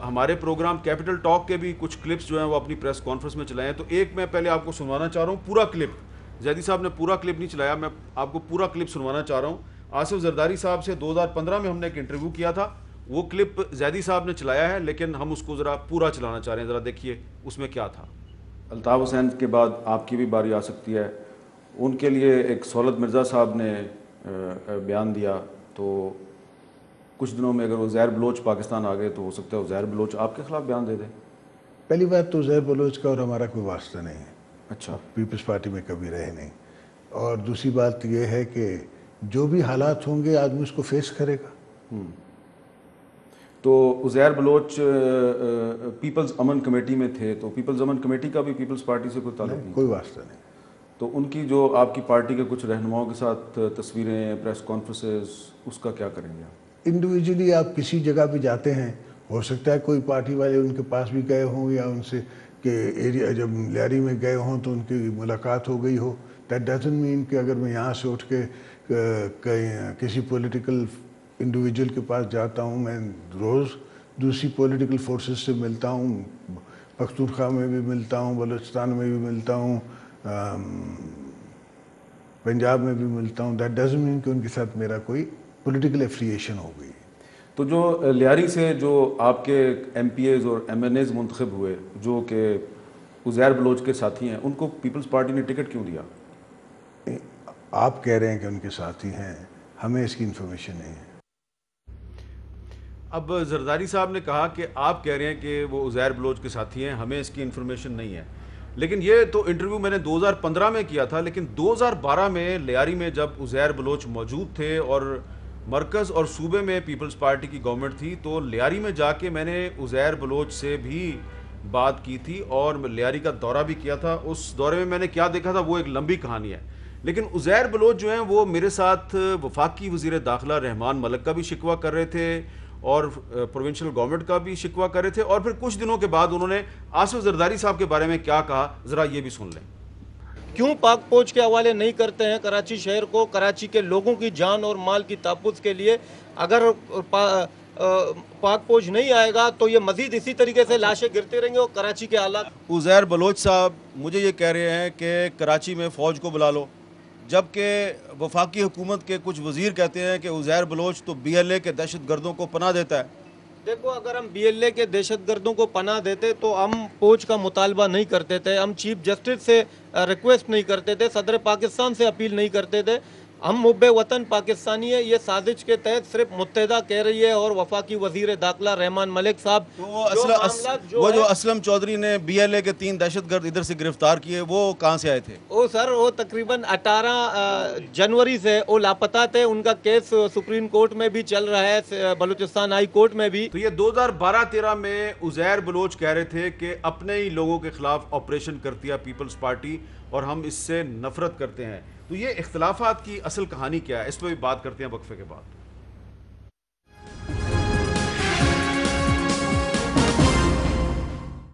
ہمارے پروگرام کیپٹل ٹاک کے بھی کچھ کلپس جو ہیں وہ اپنی پریس کانفرنس میں چلائے ہیں. تو ایک میں پہلے آپ کو سنوانا چاہ رہا ہوں پورا کلپ. زیدی صاحب نے پورا کلپ نہیں چلایا، میں آپ کو پورا کلپ سنوانا چاہ رہا ہوں. آصف زرداری صاحب سے 2015 میں ہم نے ایک انٹرویو کیا تھا، وہ کلپ زیدی صاحب نے چلایا ہے، لیکن ہم اس کو ذرا پورا چلانا چاہ رہے ہیں. ذرا دیکھیے اس میں کیا تھا. الطاف حسین کے بعد آپ کی بھی باری آ سکتی ہے. ان کے لیے ایک سہولت مرزا صاحب نے بیان دیا، تو کچھ دنوں میں اگر عزیر بلوچ پاکستان آ گئے تو ہو سکتا ہے عزیر بلوچ آپ کے خلاف بیان دے دیں. پہلی بات تو عزیر بلوچ کا اور ہمارا کوئی واسطہ نہیں ہے. اچھا، پیپلز پارٹی میں کبھی رہے نہیں. اور دوسری بات یہ ہے کہ جو بھی حالات ہوں گے آدمی اس کو فیس کرے گا. تو عزیر بلوچ پیپلز امن کمیٹی میں تھے، تو پیپلز امن کمیٹی کا بھی پیپلز پارٹی سے کوئی تعلق نہیں؟ کوئی واسطہ نہیں. تو ان کی جو آپ کی پارٹی کے کچھ رہنماؤں کے ساتھ تصویریں، پریس کانفرنسز، اس کا کیا کریں گے آپ؟ انڈیویجولی آپ کسی جگہ پہ جاتے ہیں، ہو سکتا ہے کوئی پارٹی والے ان کے پاس بھی گئے ہوں یا ان سے کہ ایریا جب لیاری میں گئے ہوں تو ان کی ملاقات ہو گئی ہو. دیٹ ڈزنٹ مین کہ اگر میں یہاں سے اٹھ کے کسی پولیٹیکل انڈیویجول کے پاس جاتا ہوں، میں روز دوسری پولیٹیکل فورسز سے ملتا ہوں، پختونخوا میں بھی ملتا ہوں، بلوچستان میں بھی ملتا ہوں، پنجاب میں بھی ملتا ہوں. دیٹ ڈزنٹ مین کہ ان کے ساتھ میرا کوئی پولیٹیکل ایفیلیشن ہو گئی. تو جو لیاری سے جو آپ کے ایم پی ایز اور ایم این ایز منتخب ہوئے جو کہ عزیر بلوچ کے ساتھی ہیں، ان کو پیپلز پارٹی نے ٹکٹ کیوں دیا؟ آپ کہہ رہے ہیں کہ ان کے ساتھی ہیں، ہمیں اس کی انفارمیشن نہیں ہے. اب زرداری صاحب نے کہا کہ آپ کہہ رہے ہیں کہ وہ عزیر بلوچ کے ساتھی ہیں، ہمیں اس کی انفارمیشن نہیں ہے. لیکن یہ تو انٹرویو میں نے 2015 میں کیا تھا، لیکن 2012 میں لیاری میں جب عزیر بلوچ موجود تھے اور مرکز اور صوبے میں پیپلز پارٹی کی گورنمنٹ تھی، تو لیاری میں جا کے میں نے عزیر بلوچ سے بھی بات کی تھی اور لیاری کا دورہ بھی کیا تھا. اس دورے میں نے کیا دیکھا تھا وہ ایک لمبی کہانی ہے. لیکن عزیر بلوچ جو ہیں وہ میرے ساتھ وفاقی وزیر داخلہ رحمان ملک کا بھی شکوہ کر رہے تھے اور پروونشل گورنمنٹ کا بھی شکوہ کر رہے تھے، اور پھر کچھ دنوں کے بعد انہوں نے آصف زرداری صاحب کے بارے میں کیا کہا، ذرا یہ بھی سن لیں. کیوں پاک فوج کے حوالے نہیں کرتے ہیں کراچی شہر کو؟ کراچی کے لوگوں کی جان اور مال کی تحفظ کے لیے اگر پاک فوج نہیں آئے گا تو یہ مزید اسی طریقے سے لاشیں گرتے رہیں گے اور کراچی کے حالات. عزیر بلوچ صاحب مجھے یہ کہہ رہے ہیں کہ کراچی میں فوج کو بلا لو، جبکہ وفاقی حکومت کے کچھ وزیر کہتے ہیں کہ عزیر بلوچ تو بی ایل اے کے دہشت گردوں کو پناہ دیتا ہے. دیکھو، اگر ہم بی ایل اے کے دہشت گردوں کو پناہ دیتے تو ہم فوج کا مطالبہ نہیں کرتے تھے، ہم چیف جسٹس سے ریکویسٹ نہیں کرتے تھے، صدر پاکستان سے اپیل نہیں کرتے تھے. ہم محب وطن پاکستانی ہے، یہ سازش کے تحت صرف متحدہ کہہ رہی ہے اور وفاقی وزیر داخلہ رحمان ملک صاحب وہ جو اسلم چودھری نے BLA کے 3 دہشت گرد ادھر سے گرفتار کیے، وہ کہاں سے آئے تھے؟ وہ سر وہ تقریباً 18 جنوری سے وہ لاپتہ تھے، ان کا کیس سپریم کورٹ میں بھی چل رہا ہے، بلوچستان ہائی کورٹ میں بھی۔ تو یہ 2012-13 میں عزیر بلوچ کہہ رہے تھے کہ اپنے ہی لوگوں کے خلاف آپریشن کرتی ہے پیپلز پارٹی اور ہم اس سے نفرت کرتے ہیں۔ تو یہ اختلافات کی اصل کہانی کیا ہے، اس پہ بھی بات کرتے ہیں وقفے کے بعد۔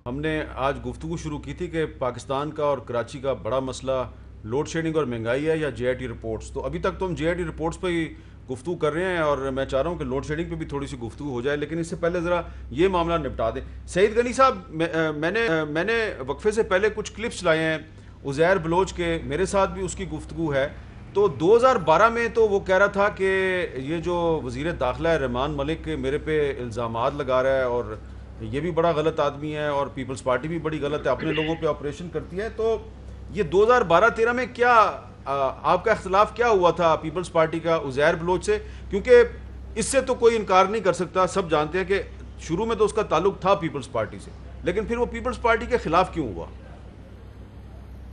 ہم نے آج گفتگو شروع کی تھی کہ پاکستان کا اور کراچی کا بڑا مسئلہ لوڈ شیڈنگ اور مہنگائی ہے یا JIT رپورٹس۔ تو ابھی تک تو ہم JIT رپورٹس پہ ہی گفتگو کر رہے ہیں اور میں چاہ رہا ہوں کہ لوڈ شیڈنگ پہ بھی تھوڑی سی گفتگو ہو جائے، لیکن اس سے پہلے ذرا یہ معاملہ نپٹا دیں۔ سعید غنی صاحب، میں نے وقفے سے پہلے کچھ کلپس لائے ہیں عزیر بلوچ کے، میرے ساتھ بھی اس کی گفتگو ہے۔ تو 2012 میں تو وہ کہہ رہا تھا کہ یہ جو وزیر داخلہ ہے رحمان ملک میرے پہ الزامات لگا رہا ہے اور یہ بھی بڑا غلط آدمی ہے اور پیپلز پارٹی بھی بڑی غلط ہے، اپنے لوگوں پہ آپریشن کرتی ہے۔ تو یہ 2012-13 میں کیا آپ کا اختلاف کیا ہوا تھا پیپلز پارٹی کا عزیر بلوچ سے؟ کیونکہ اس سے تو کوئی انکار نہیں کر سکتا، سب جانتے ہیں کہ شروع میں تو اس کا تعلق تھا پیپلز پارٹی سے، لیکن پھر وہ پیپلز پارٹی کے خلاف کیوں ہوا؟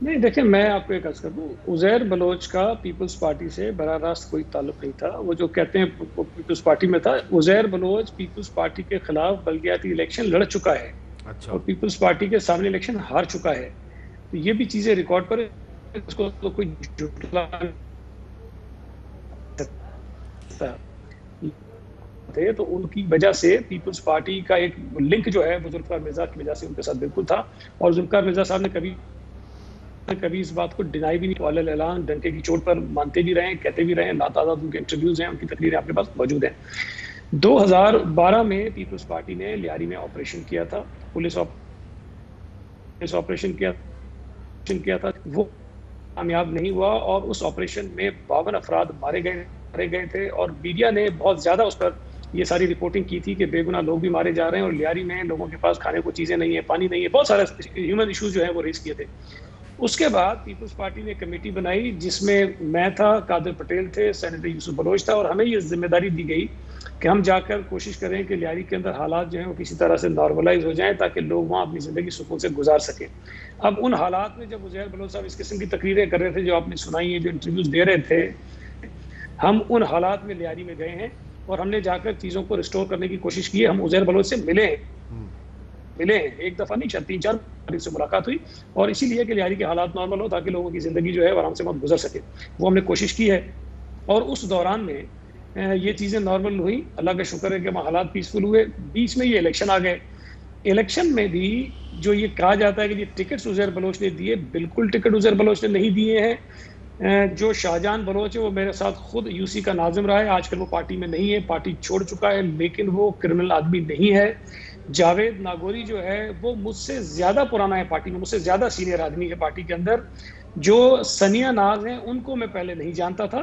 نہیں دیکھیں، میں آپ کو ایک عرض کر دوں، عزیر بلوچ کا پیپلز پارٹی سے براہ راست کوئی تعلق نہیں تھا۔ وہ جو کہتے ہیں پیپلز پارٹی میں تھا، عزیر بلوچ پیپلز پارٹی کے خلاف بلدیاتی الیکشن لڑ چکا ہے اور پیپلز پارٹی کے سامنے الیکشن ہار چکا ہے۔ تو یہ بھی چیزیں ریکارڈ پر اس کو تو کوئی جھٹلا تھے، تو ان کی وجہ سے پیپلز پارٹی کا ایک لنک جو ہے وہ ذوالفقار مرزا کی وجہ سے ان کے ساتھ بالکل تھا، اور ذوالفقار مرزا صاحب نے کبھی اس بات کو ڈینائی بھی نہیں، علی الاعلان ڈنکے کی چوٹ پر مانتے بھی رہے، کہتے بھی رہے، لاتعداد ان کے انٹرویوز ہیں، ان کی تقریریں آپ کے پاس موجود ہیں۔ 2012 میں پیپلز پارٹی نے لیاری میں آپریشن کیا تھا، پولیس آپریشن کیا تھا، وہ کامیاب نہیں ہوا اور اس آپریشن میں 52 افراد مارے گئے تھے، اور میڈیا نے بہت زیادہ اس پر یہ ساری رپورٹنگ کی تھی کہ بے گناہ لوگ بھی مارے جا رہے ہیں اور لیاری میں لوگوں کے پاس کھانے کو چیزیں نہیں ہیں، پانی نہیں ہے، بہت سارے ہیومن ایشوز جو ہیں وہ ریز کیے تھے۔ اس کے بعد پیپلز پارٹی نے کمیٹی بنائی جس میں میں تھا، قادر پٹیل تھے، سینیٹر یوسف بلوچ تھا، اور ہمیں یہ ذمہ داری دی گئی کہ ہم جا کر کوشش کریں کہ لیاری کے اندر حالات جو ہیں وہ کسی طرح سے نارملائز ہو جائیں تاکہ لوگ وہاں اپنی زندگی سکون سے گزار سکیں۔ اب ان حالات میں جب عزیر بلوچ صاحب اس قسم کی تقریریں کر رہے تھے جو آپ نے سنائی ہیں، جو انٹرویوز دے رہے تھے، ہم ان حالات میں لیاری میں گئے ہیں اور ہم نے جا کر چیزوں کو ریسٹور کرنے کی کوشش کی ہے۔ ہم عزیر بلوچ سے ملے ہیں، ایک دفعہ نہیں، 3-4 بار سے ملاقات ہوئی، اور اسی لیے کہ لیاری کے حالات نارمل ہو تاکہ لوگوں کی زندگی جو ہے آرام سے گزر سکے، وہ ہم نے کوشش کی ہے۔ اور اس دوران میں یہ چیزیں نارمل ہوئی، اللہ کا شکر ہے کہ حالات پیسفل ہوئے۔ بیچ میں یہ الیکشن آ گئے، الیکشن میں بھی جو یہ کہا جاتا ہے کہ یہ ٹکٹس عزیر بلوچ نے دیے، بالکل ٹکٹ عزیر بلوچ نے نہیں دیے ہیں۔ جو شاہجہان بلوچ ہے وہ میرے ساتھ خود UC کا ناظم رہا ہے، آج کل وہ پارٹی میں نہیں ہے، پارٹی چھوڑ چکا ہے، لیکن وہ کرمنل آدمی نہیں ہے۔ جاوید ناگوری جو ہے وہ مجھ سے زیادہ پرانا ہے پارٹی میں، مجھ سے زیادہ سینئر آدمی ہے پارٹی کے اندر۔ جو ثانیہ ناز ہیں ان کو میں پہلے نہیں جانتا تھا،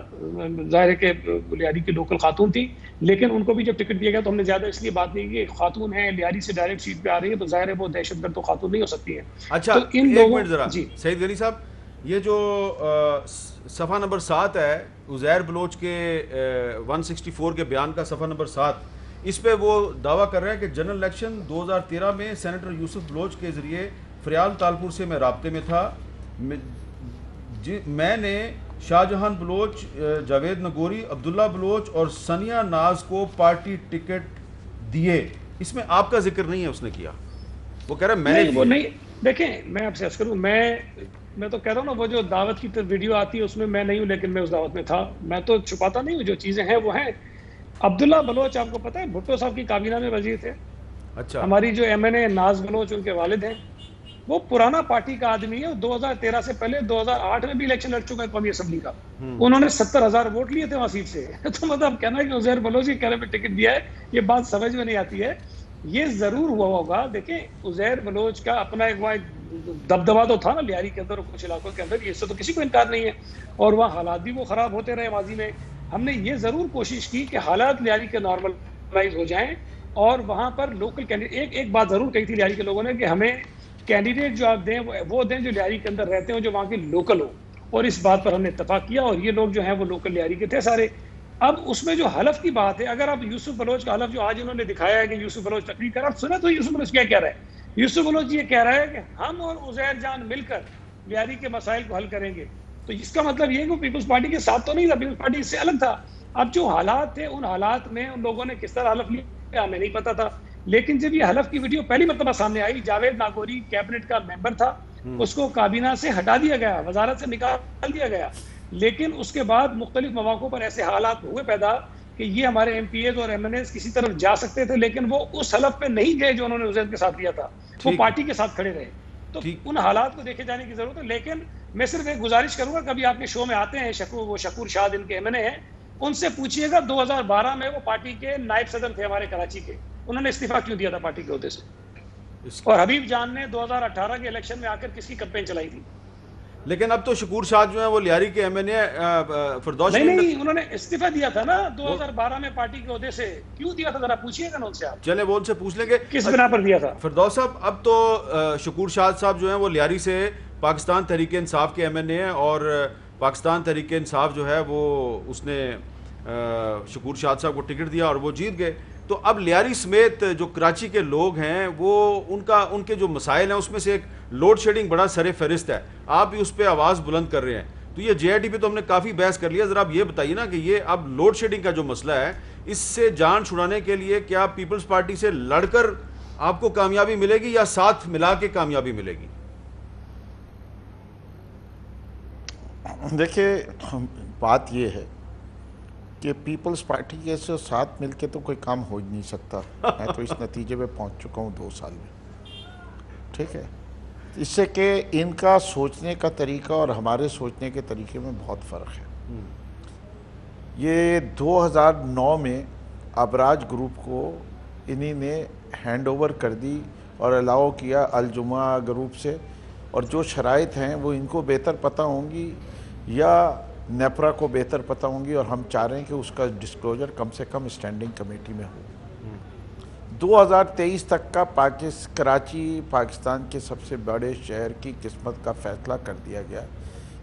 ظاہر ہے کہ لیاری کی لوکل خاتون تھی، لیکن ان کو بھی جب ٹکٹ دیا گیا تو ہم نے زیادہ اس لیے بات نہیں کی کہ خاتون ہیں، لیاری سے ڈائریکٹ سیٹ پہ آ رہی ہے تو ظاہر ہے وہ دہشت گرد تو خاتون نہیں ہو سکتی ہے۔ اچھا، تو ان لوگوں ذرا سعید غنی صاحب، یہ جو صفحہ نمبر 7 ہے عزیر بلوچ کے 164 کے بیان کا صفحہ نمبر 7، اس پہ وہ دعویٰ کر رہے ہیں کہ جنرل الیکشن 2013 میں سینیٹر یوسف بلوچ کے ذریعے فریال تالپور سے میں رابطے میں تھا، میں نے شاہجہان بلوچ، جاوید نگوری، عبداللہ بلوچ اور ثانیہ ناز کو پارٹی ٹکٹ دیے۔ اس میں آپ کا ذکر نہیں ہے اس نے کیا، وہ کہہ رہا ہے میں نے وہ نہیں۔ دیکھیں میں آپ سے عرض کروں، میں تو کہہ رہا ہوں نا، وہ جو دعوت کی ویڈیو آتی ہے اس میں نہیں ہوں، لیکن میں اس دعوت میں تھا، میں تو چھپاتا نہیں ہوں، جو چیزیں ہیں وہ ہیں۔ عبداللہ بلوچ آپ کو پتہ ہے بھٹو صاحب کی کابینہ میں وزیر تھے۔ اچھا، ہماری جو MNA ناز بلوچ ان کے والد ہیں، وہ پرانا پارٹی کا آدمی ہے، 2013 سے پہلے 2008 میں بھی الیکشن لڑ چکا ہے قومی اسمبلی کا، انہوں نے 70,000 ووٹ لیے تھے وہاں سیٹ سے۔ تو مطلب کہنا ہے کہ عزیر بلوچ کی کہنے پہ ٹکٹ دیا ہے، یہ بات سمجھ میں نہیں آتی ہے۔ یہ ضرور ہوا ہوگا، دیکھیں عزیر بلوچ کا اپنا ایک دبدبا تو تھا نا لیاری کے اندر اور کچھ علاقوں کے اندر، اس سے تو کسی کو انکار نہیں ہے، اور وہاں حالات بھی وہ خراب ہوتے رہے ماضی میں۔ ہم نے یہ ضرور کوشش کی کہ حالات لیاری کے نارملائز ہو جائیں، اور وہاں پر لوکل کینڈیڈیٹ، ایک بات ضرور کہی تھی لیاری کے لوگوں نے کہ ہمیں کینڈیڈیٹ جو آپ دیں وہ دیں جو لیاری کے اندر رہتے ہوں، جو وہاں کے لوکل ہوں، اور اس بات پر ہم نے اتفاق کیا, اور یہ لوگ جو ہیں وہ لوکل لیاری کے تھے سارے. اب اس میں جو حلف کی بات ہے, اگر آپ یوسف بلوچ کا حلف جو آج انہوں نے دکھایا ہے کہ یوسف بلوچ تقریر کر, آپ سنا تو یوسف بلوچ کیا کہہ رہا ہے. یوسف بلوچ یہ کہہ رہا ہے کہ ہم اور عزیر جان مل کر لیاری کے مسائل کو حل کریں گے. تو اس کا مطلب یہ ہے کہ پیپلز پارٹی کے ساتھ تو نہیں تھا, پیپلز پارٹی اس سے الگ تھا. اب جو حالات تھے ان حالات میں ان لوگوں نے کس طرح حلف لیا ہمیں نہیں پتا تھا, لیکن جب یہ حلف کی ویڈیو پہلی مرتبہ سامنے آئی, جاوید ناگوری کیبنٹ کا ممبر تھا, اس کو کابینہ سے ہٹا دیا گیا, وزارت سے نکال دیا گیا, لیکن اس کے بعد مختلف مواقع پر ایسے حالات ہوئے پیدا کہ یہ ہمارے ایم پی ایز اور ایم این ایز کسی طرف جا سکتے تھے, لیکن وہ اس حلف پہ نہیں گئے جو انہوں نے عزیر کے ساتھ لیا تھا, وہ پارٹی کے ساتھ کھڑے رہے. تو ان حالات کو دیکھے جانے کی ضرورت ہے. لیکن میں صرف ایک گزارش کروں گا, کبھی آپ کے شو میں آتے ہیں وہ شکور شاہ ان کے ایم این اے ہیں, ان سے پوچھیے گا 2012 میں وہ پارٹی کے نائب صدر تھے ہمارے کراچی کے, انہوں نے استعفیٰ کیوں دیا تھا پارٹی کے عہدے سے. اور حبیب جان نے 2018 کے الیکشن میں آ کر کس کی کمپین چلائی تھی. لیکن اب تو شکور شاہ جو ہیں وہ لیاری کے ایم این اے فردوس نہیں, انہوں نے استعفیٰ دیا تھا نا 2012 میں پارٹی کے عہدے سے, کیوں دیا تھا ذرا پوچھیے گا نا ان سے آپ. چلے وہ ان سے پوچھ لیں گے کس بنا پر دیا تھا. فردوس صاحب, اب تو شکور شاہ صاحب جو ہیں وہ لیاری سے پاکستان تحریک انصاف کے ایم این اے ہیں, اور پاکستان تحریک انصاف جو ہے وہ اس نے شکور شاہ صاحب کو ٹکٹ دیا اور وہ جیت گئے. تو اب لیاری سمیت جو کراچی کے لوگ ہیں وہ ان کے جو مسائل ہیں اس میں سے ایک لوڈ شیڈنگ بڑا سر فہرست ہے, آپ بھی اس پہ آواز بلند کر رہے ہیں. تو یہ جے آئی ٹی پہ تو ہم نے کافی بحث کر لیا, ذرا آپ یہ بتائیے نا کہ یہ اب لوڈ شیڈنگ کا جو مسئلہ ہے اس سے جان چھڑانے کے لیے کیا پیپلز پارٹی سے لڑ کر آپ کو کامیابی ملے گی یا ساتھ ملا کے کامیابی ملے گی؟ دیکھیے بات یہ ہے کہ پیپلز پارٹی کے ساتھ مل کے تو کوئی کام ہو ہی نہیں سکتا. میں تو اس نتیجے پہ پہنچ چکا ہوں 2 سال میں, ٹھیک ہے. اس سے کہ ان کا سوچنے کا طریقہ اور ہمارے سوچنے کے طریقے میں بہت فرق ہے. یہ 2009 میں ابراج گروپ کو انہی نے ہینڈ اوور کر دی اور الاؤ کیا الجمعہ گروپ سے, اور جو شرائط ہیں وہ ان کو بہتر پتہ ہوں گی یا نیپرا کو بہتر پتہ ہوں گی, اور ہم چاہ رہے ہیں کہ اس کا ڈسکلوجر کم سے کم اسٹینڈنگ کمیٹی میں ہو. 2023 تک کا کراچی پاکستان کے سب سے بڑے شہر کی قسمت کا فیصلہ کر دیا گیا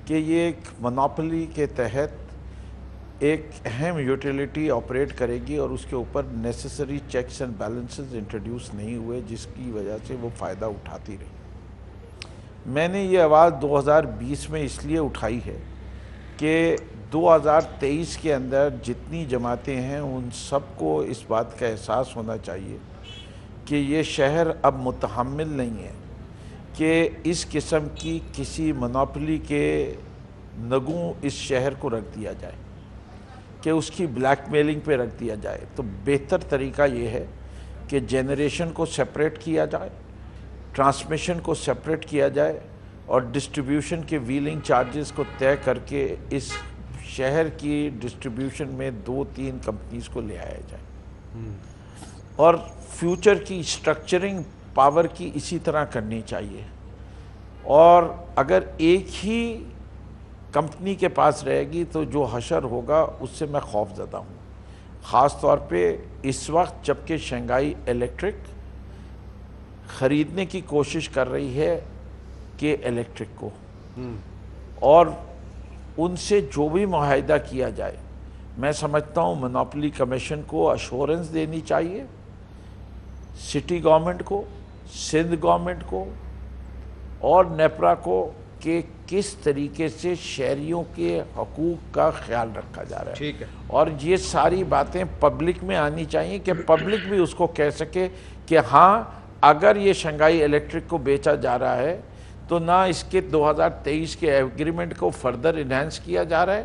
کہ یہ ایک مونوپلی کے تحت ایک اہم یوٹیلیٹی آپریٹ کرے گی, اور اس کے اوپر necessary checks and balances introduce نہیں ہوئے جس کی وجہ سے وہ فائدہ اٹھاتی رہی. میں نے یہ آواز 2020 میں اس لیے اٹھائی ہے کہ 2023 کے اندر جتنی جماعتیں ہیں ان سب کو اس بات کا احساس ہونا چاہیے کہ یہ شہر اب متحمل نہیں ہے کہ اس قسم کی کسی مونوپلی کے نگوں اس شہر کو رکھ دیا جائے, کہ اس کی بلیک میلنگ پہ رکھ دیا جائے. تو بہتر طریقہ یہ ہے کہ جنریشن کو سپریٹ کیا جائے, ٹرانسمیشن کو سپریٹ کیا جائے, اور ڈسٹریبیوشن کے ویلنگ چارجز کو طے کر کے اس شہر کی ڈسٹریبیوشن میں 2-3 کمپنیز کو لے آیا جائے, اور فیوچر کی اسٹرکچرنگ پاور کی اسی طرح کرنی چاہیے. اور اگر ایک ہی کمپنی کے پاس رہے گی تو جو حشر ہوگا اس سے میں خوف زدہ ہوں, خاص طور پہ اس وقت جب کہ شنگھائی الیکٹرک خریدنے کی کوشش کر رہی ہے کہ الیکٹرک کو, اور ان سے جو بھی معاہدہ کیا جائے میں سمجھتا ہوں مونوپلی کمیشن کو اشورنس دینی چاہیے, سٹی گورنمنٹ کو, سندھ گورنمنٹ کو اور نیپرا کو, کہ کس طریقے سے شہریوں کے حقوق کا خیال رکھا جا رہا ہے. ٹھیک ہے. اور یہ ساری باتیں پبلک میں آنی چاہیے کہ پبلک بھی اس کو کہہ سکے کہ ہاں اگر یہ شنگھائی الیکٹرک کو بیچا جا رہا ہے تو نہ اس کے 2023 کے ایگریمنٹ کو فردر انہینس کیا جا رہا ہے,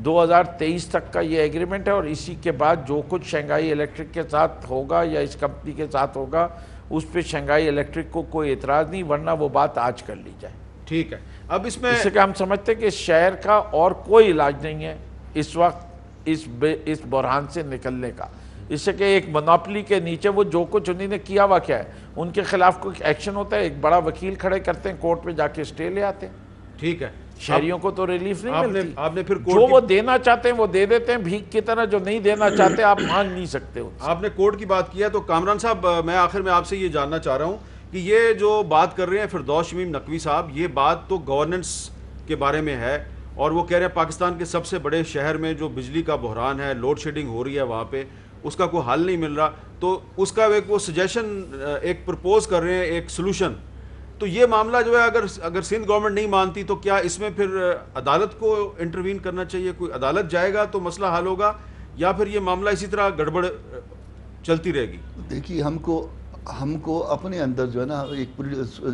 2023 تک کا یہ ایگریمنٹ ہے, اور اسی کے بعد جو کچھ شنگھائی الیکٹرک کے ساتھ ہوگا یا اس کمپنی کے ساتھ ہوگا اس پہ شنگھائی الیکٹرک کو کوئی اعتراض نہیں, ورنہ وہ بات آج کر لی جائے. ٹھیک ہے. اب اس میں اس سے کہ ہم سمجھتے ہیں کہ اس شہر کا اور کوئی علاج نہیں ہے اس وقت اس بحران سے نکلنے کا, اس سے کہ ایک مونوپلی کے نیچے وہ جو کچھ انہوں نے کیا ہوا کیا ہے, ان کے خلاف کوئی ایکشن ہوتا ہے, ایک بڑا وکیل کھڑے کرتے ہیں, کورٹ میں جا کے اسٹے لے آتے ہیں. ٹھیک ہے. شہریوں کو تو ریلیف نہیں ملتی. آپ نے پھر جو وہ دینا چاہتے ہیں وہ دے دیتے ہیں بھیک کی طرح, جو نہیں دینا چاہتے آپ مانگ نہیں سکتے. آپ نے کورٹ کی بات کیا تو کامران صاحب میں آخر میں آپ سے یہ جاننا چاہ رہا ہوں کہ یہ جو بات کر رہے ہیں فردوس شمیم نقوی صاحب, یہ بات تو گورننس کے بارے میں ہے، اور وہ کہہ رہے ہیں پاکستان کے سب سے بڑے شہر میں جو بجلی کا بحران ہے، لوڈ شیڈنگ ہو رہی ہے وہاں پہ، اس کا کوئی حل نہیں مل رہا، تو اس کا ایک وہ سجیشن ایک پرپوز کر رہے ہیں، ایک سلوشن. تو یہ معاملہ جو ہے اگر سندھ گورنمنٹ نہیں مانتی تو کیا اس میں پھر عدالت کو انٹروین کرنا چاہیے؟ کوئی عدالت جائے گا تو مسئلہ حل ہوگا، یا پھر یہ معاملہ اسی طرح گڑبڑ چلتی رہے گی؟ دیکھیے ہم کو اپنے اندر جو ہے نا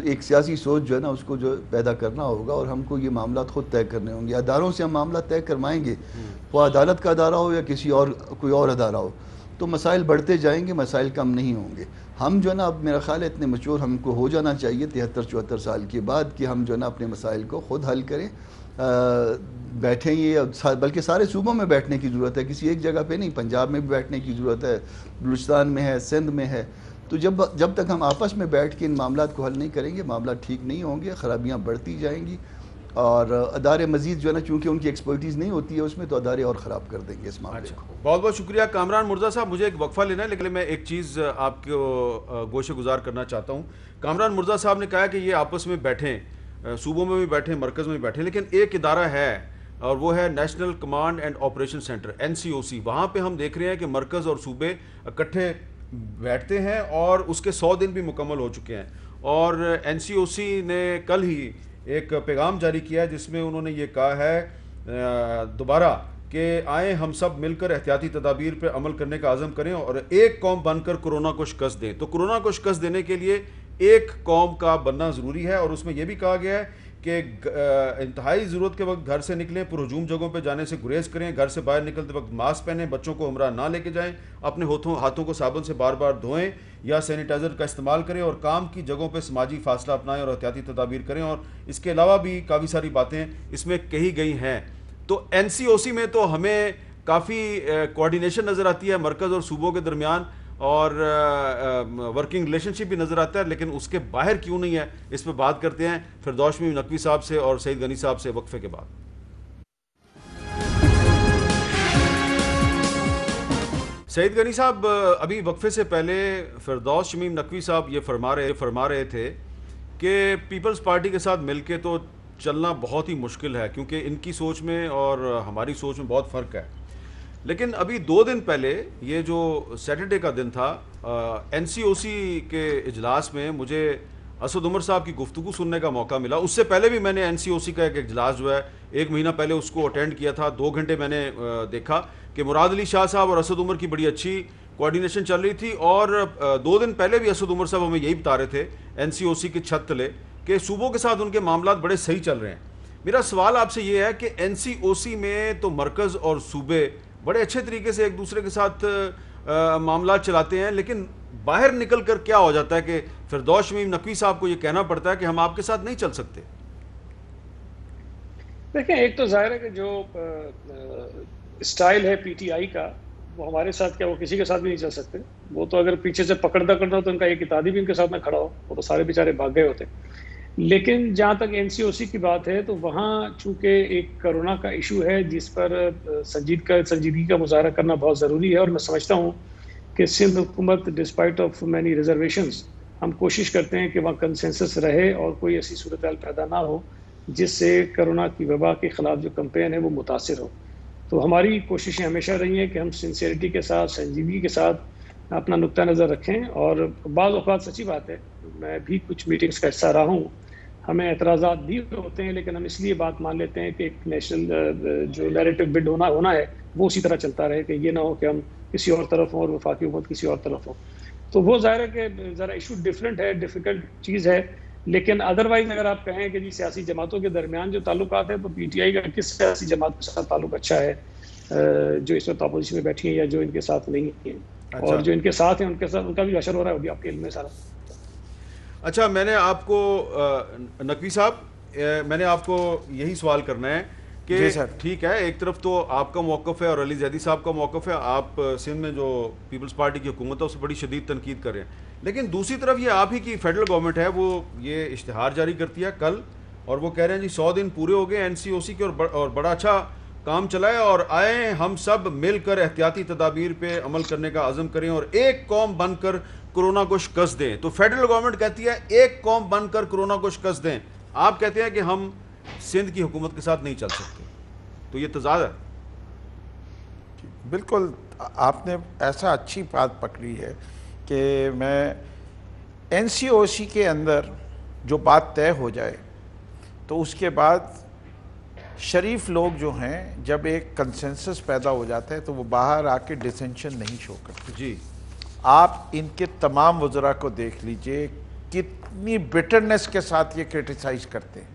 ایک سیاسی سوچ جو ہے نا اس کو جو پیدا کرنا ہوگا، اور ہم کو یہ معاملات خود طے کرنے ہوں گے. اداروں سے ہم معاملات طے کروائیں گے، وہ عدالت کا ادارہ ہو یا کوئی اور ادارہ ہو، تو مسائل بڑھتے جائیں گے، مسائل کم نہیں ہوں گے. ہم جو ہے نا اب میرا خیال ہے اتنے میچور ہم کو ہو جانا چاہیے 73-74 سال کے بعد کہ ہم جو ہے نا اپنے مسائل کو خود حل کریں. بیٹھیں یہ بلکہ سارے صوبوں میں بیٹھنے کی ضرورت ہے، کسی ایک جگہ پہ نہیں. پنجاب میں بھی بیٹھنے کی ضرورت ہے، بلوچستان میں ہے، سندھ میں ہے. تو جب تک ہم آپس میں بیٹھ کے ان معاملات کو حل نہیں کریں گے، معاملات ٹھیک نہیں ہوں گے، خرابیاں بڑھتی جائیں گی، اور ادارے مزید جو ہے نا چونکہ ان کی ایکسپرٹیز نہیں ہوتی ہے اس میں، تو ادارے اور خراب کر دیں گے اس معاملے کو. بہت بہت شکریہ کامران مرزا صاحب. مجھے ایک وقفہ لینا ہے، لیکن میں ایک چیز آپ کو گوشے گزار کرنا چاہتا ہوں. کامران مرزا صاحب نے کہا کہ یہ آپس میں بیٹھیں، صوبوں میں بھی بیٹھیں، مرکز میں بھی بیٹھیں، لیکن ایک ادارہ ہے اور وہ ہے national command and operation centre NCOC. وہاں پہ ہم دیکھ رہے ہیں کہ مرکز اور صوبے اکٹھے بیٹھتے ہیں اور اس کے 100 دن بھی مکمل ہو چکے ہیں. اور NCOC نے کل ہی ایک پیغام جاری کیا ہے جس میں انہوں نے یہ کہا ہے دوبارہ کہ آئیں ہم سب مل کر احتیاطی تدابیر پہ عمل کرنے کا عزم کریں اور ایک قوم بن کر کورونا کو شکست دیں. تو کورونا کو شکست دینے کے لیے ایک قوم کا بننا ضروری ہے، اور اس میں یہ بھی کہا گیا ہے کہ انتہائی ضرورت کے وقت گھر سے نکلیں، پرہجوم جگہوں پہ جانے سے گریز کریں، گھر سے باہر نکلتے وقت ماسک پہنیں، بچوں کو ہمراہ نہ لے کے جائیں، اپنے ہاتھوں کو صابن سے بار بار دھوئیں یا سینیٹائزر کا استعمال کریں، اور کام کی جگہوں پہ سماجی فاصلہ اپنائیں اور احتیاطی تدابیر کریں. اور اس کے علاوہ بھی کافی ساری باتیں اس میں کہی گئی ہیں. تو NCOC میں تو ہمیں کافی کوارڈینیشن نظر آتی ہے مرکز اور صوبوں کے درمیان، اور ورکنگ ریلیشن شپ بھی نظر آتا ہے، لیکن اس کے باہر کیوں نہیں ہے، اس پہ بات کرتے ہیں فردوس شمیم نقوی صاحب سے اور سعید غنی صاحب سے وقفے کے بعد. سعید غنی صاحب، ابھی وقفے سے پہلے فردوس شمیم نقوی صاحب یہ فرما رہے تھے کہ پیپلز پارٹی کے ساتھ مل کے تو چلنا بہت ہی مشکل ہے، کیونکہ ان کی سوچ میں اور ہماری سوچ میں بہت فرق ہے. لیکن ابھی 2 دن پہلے، یہ جو سیٹرڈے کا دن تھا، NCOC کے اجلاس میں مجھے اسد عمر صاحب کی گفتگو سننے کا موقع ملا. اس سے پہلے بھی میں نے NCOC کا ایک اجلاس جو ہے 1 مہینہ پہلے اس کو اٹینڈ کیا تھا. 2 گھنٹے میں نے دیکھا کہ مراد علی شاہ صاحب اور اسد عمر کی بڑی اچھی کوارڈینیشن چل رہی تھی. اور 2 دن پہلے بھی اسد عمر صاحب ہمیں یہی بتا رہے تھے NCOC کی چھت تلے کہ صوبوں کے ساتھ ان کے معاملات بڑے صحیح چل رہے ہیں. میرا سوال آپ سے یہ ہے کہ NCOC میں تو مرکز اور صوبے بڑے اچھے طریقے سے ایک دوسرے کے ساتھ معاملات چلاتے ہیں، لیکن باہر نکل کر کیا ہو جاتا ہے کہ فردوس شمیم نقوی صاحب کو یہ کہنا پڑتا ہے کہ ہم آپ کے ساتھ نہیں چل سکتے؟ دیکھیں، ایک تو ظاہر ہے کہ جو اسٹائل ہے PTI کا، وہ ہمارے ساتھ کیا وہ کسی کے ساتھ بھی نہیں چل سکتے. وہ تو اگر پیچھے سے پکڑنا ہو تو ان کا ایک اتحادی بھی ان کے ساتھ نہ کھڑا ہو، وہ تو سارے بیچارے بھاگ گئے ہوتے. لیکن جہاں تک NCOC کی بات ہے تو وہاں چونکہ ایک کرونا کا ایشو ہے جس پر سنجیدگی کا مظاہرہ کرنا بہت ضروری ہے، اور میں سمجھتا ہوں کہ سندھ حکومت ڈسپائٹ آف مینی ریزرویشنز ہم کوشش کرتے ہیں کہ وہاں کنسنسس رہے اور کوئی ایسی صورتحال پیدا نہ ہو جس سے کرونا کی وبا کے خلاف جو کمپین ہے وہ متاثر ہو. تو ہماری کوششیں ہمیشہ رہی ہیں کہ ہم سنسیئرٹی کے ساتھ، سنجیدگی کے ساتھ اپنا نقطہ نظر رکھیں. اور بعض اوقات سچی بات ہے، میں بھی کچھ میٹنگز کا حصہ رہا ہوں، ہمیں اعتراضات بھی ہوتے ہیں، لیکن ہم اس لیے بات مان لیتے ہیں کہ ایک نیشنل جو نیریٹو بلڈ ہونا ہے وہ اسی طرح چلتا رہے، کہ یہ نہ ہو کہ ہم کسی اور طرف ہوں اور وفاقی حکومت کسی اور طرف ہوں. تو وہ ظاہر ہے کہ ذرا ایشو ڈفرینٹ ہے، ڈیفیکلٹ چیز ہے. لیکن ادروائز اگر آپ کہیں کہ جی سیاسی جماعتوں کے درمیان جو تعلقات ہیں تو PTI کا کس سیاسی جماعت کے ساتھ تعلق اچھا ہے جو اس وقت اپوزیشن میں بیٹھی ہیں یا جو ان کے ساتھ نہیں ہیں؟ اور جو ان کے ساتھ ہیں ان کے ساتھ ان کا بھی حشر ہو رہا ہے، وہ بھی آپ کے علم میں سارا. اچھا، میں نے آپ کو نقوی صاحب میں نے آپ کو یہی سوال کرنا ہے کہ ٹھیک ہے، ایک طرف تو آپ کا موقف ہے اور علی زیدی صاحب کا موقف ہے، آپ سندھ میں جو پیپلز پارٹی کی حکومت ہے اس سے بڑی شدید تنقید کر رہے ہیں، لیکن دوسری طرف یہ آپ ہی کی فیڈرل گورنمنٹ ہے، وہ یہ اشتہار جاری کرتی ہے کل، اور وہ کہہ رہے ہیں جی 100 دن پورے ہو گئے NCOC کے اور بڑا اچھا کام چلائے، اور آئیں ہم سب مل کر احتیاطی تدابیر پہ عمل کرنے کا عزم کریں اور ایک قوم بن کر کورونا کو شکست دیں. تو فیڈرل گورنمنٹ کہتی ہے ایک قوم بن کر کورونا کو شکست دیں، آپ کہتے ہیں کہ ہم سندھ کی حکومت کے ساتھ نہیں چل سکتے. تو یہ تضاد ہے. بالکل آپ نے ایسا اچھی بات پکڑی ہے کہ میں این سی او سی کے اندر جو بات طے ہو جائے تو اس کے بعد شریف لوگ جو ہیں جب ایک کنسنسس پیدا ہو جاتا ہے تو وہ باہر آ کے ڈسینشن نہیں شو کرتے. جی آپ ان کے تمام وزراء کو دیکھ لیجئے کتنی بٹرنس کے ساتھ یہ کرٹیسائز کرتے ہیں.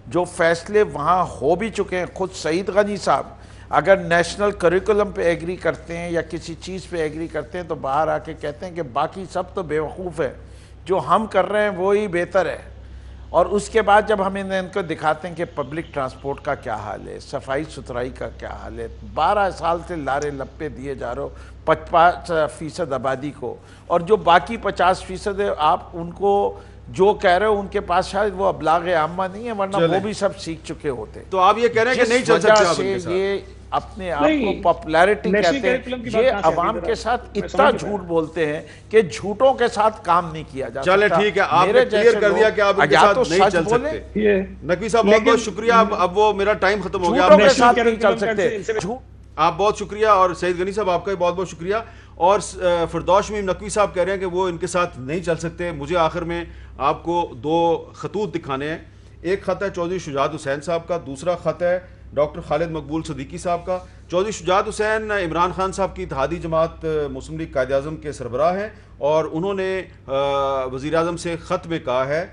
جو فیصلے وہاں ہو بھی چکے ہیں, خود سعید غنی صاحب اگر نیشنل کریکولم پہ ایگری کرتے ہیں یا کسی چیز پہ ایگری کرتے ہیں تو باہر آ کے کہتے ہیں کہ باقی سب تو بیوقوف ہے, جو ہم کر رہے ہیں وہی بہتر ہے. اور اس کے بعد جب ہم ان کو دکھاتے ہیں کہ پبلک ٹرانسپورٹ کا کیا حال ہے, صفائی ستھرائی کا کیا حال ہے, 12 سال سے لارے لپے دیے جا رہے ہو 55% آبادی کو, اور جو باقی 50% ہے آپ ان کو جو کہہ رہے ہو ان کے پاس شاید وہ ابلاغ عامہ نہیں ہے, ورنہ وہ بھی سب سیکھ چکے ہوتے. تو آپ یہ کہہ رہے ہیں کہ نہیں چل سکتے آپ ان کے ساتھ. یہ اپنے آپ کو پاپولیرٹی کہتے ہیں, یہ عوام کے ساتھ اتنا جھوٹ بولتے ہیں کہ جھوٹوں کے ساتھ کام نہیں کیا جا سکتا. چلے ٹھیک ہے, آپ نے کلیئر کر دیا کہ آپ ان کے ساتھ نہیں چل سکتے. نقوی صاحب بہت بہت شکریہ. اب وہ میرا ٹائم ختم ہو گیا. جھوٹوں کے ساتھ نہیں چل سکتے. آپ بہت شکریہ, اور سعید غنی صاحب آپ کا بھی بہت بہت شکریہ. اور فردوس شمیم نقوی صاحب کہہ رہے ہیں کہ وہ ان کے ساتھ نہیں چل سکتے. مجھے آخر میں آپ کو 2 خطوط دکھانے ہیں. ایک خط ہے چودھری شجاعت حسین صاحب کا, دوسرا خط ہے ڈاکٹر خالد مقبول صدیقی صاحب کا. چودھری شجاعت حسین عمران خان صاحب کی اتحادی جماعت مسلم لیگ قائد اعظم کے سربراہ ہیں, اور انہوں نے وزیر اعظم سے خط میں کہا ہے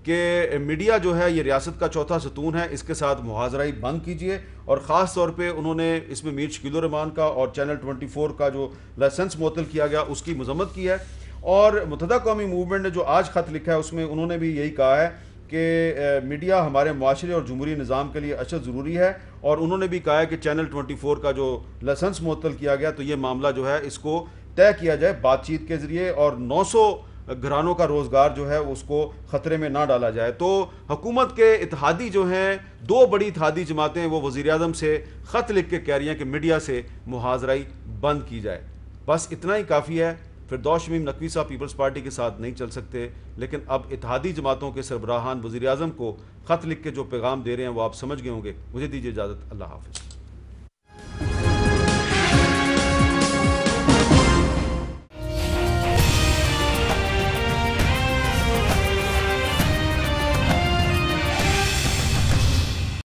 کہ میڈیا جو ہے یہ ریاست کا چوتھا ستون ہے, اس کے ساتھ محاذرائی بند کیجئے. اور خاص طور پہ انہوں نے اس میں میر شکیل الرحمان کا اور چینل 24 کا جو لائسنس معطل کیا گیا اس کی مذمت کی ہے. اور متحدہ قومی موومنٹ نے جو آج خط لکھا ہے اس میں انہوں نے بھی یہی کہا ہے کہ میڈیا ہمارے معاشرے اور جمہوری نظام کے لیے اشد ضروری ہے. اور انہوں نے بھی کہا ہے کہ چینل 24 کا جو لائسنس معطل کیا گیا تو یہ معاملہ جو ہے اس کو طے کیا جائے بات چیت کے ذریعے, اور 900 گھرانوں کا روزگار جو ہے اس کو خطرے میں نہ ڈالا جائے. تو حکومت کے اتحادی جو ہیں 2 بڑی اتحادی جماعتیں وہ وزیر اعظم سے خط لکھ کے کہہ رہی ہیں کہ میڈیا سے محاذرائی بند کی جائے. بس اتنا ہی کافی ہے. فردوس شمیم نقوی صاحب پیپلز پارٹی کے ساتھ نہیں چل سکتے, لیکن اب اتحادی جماعتوں کے سربراہان وزیر اعظم کو خط لکھ کے جو پیغام دے رہے ہیں وہ آپ سمجھ گئے ہوں گے. مجھے دیجیے اجازت, اللہ حافظ.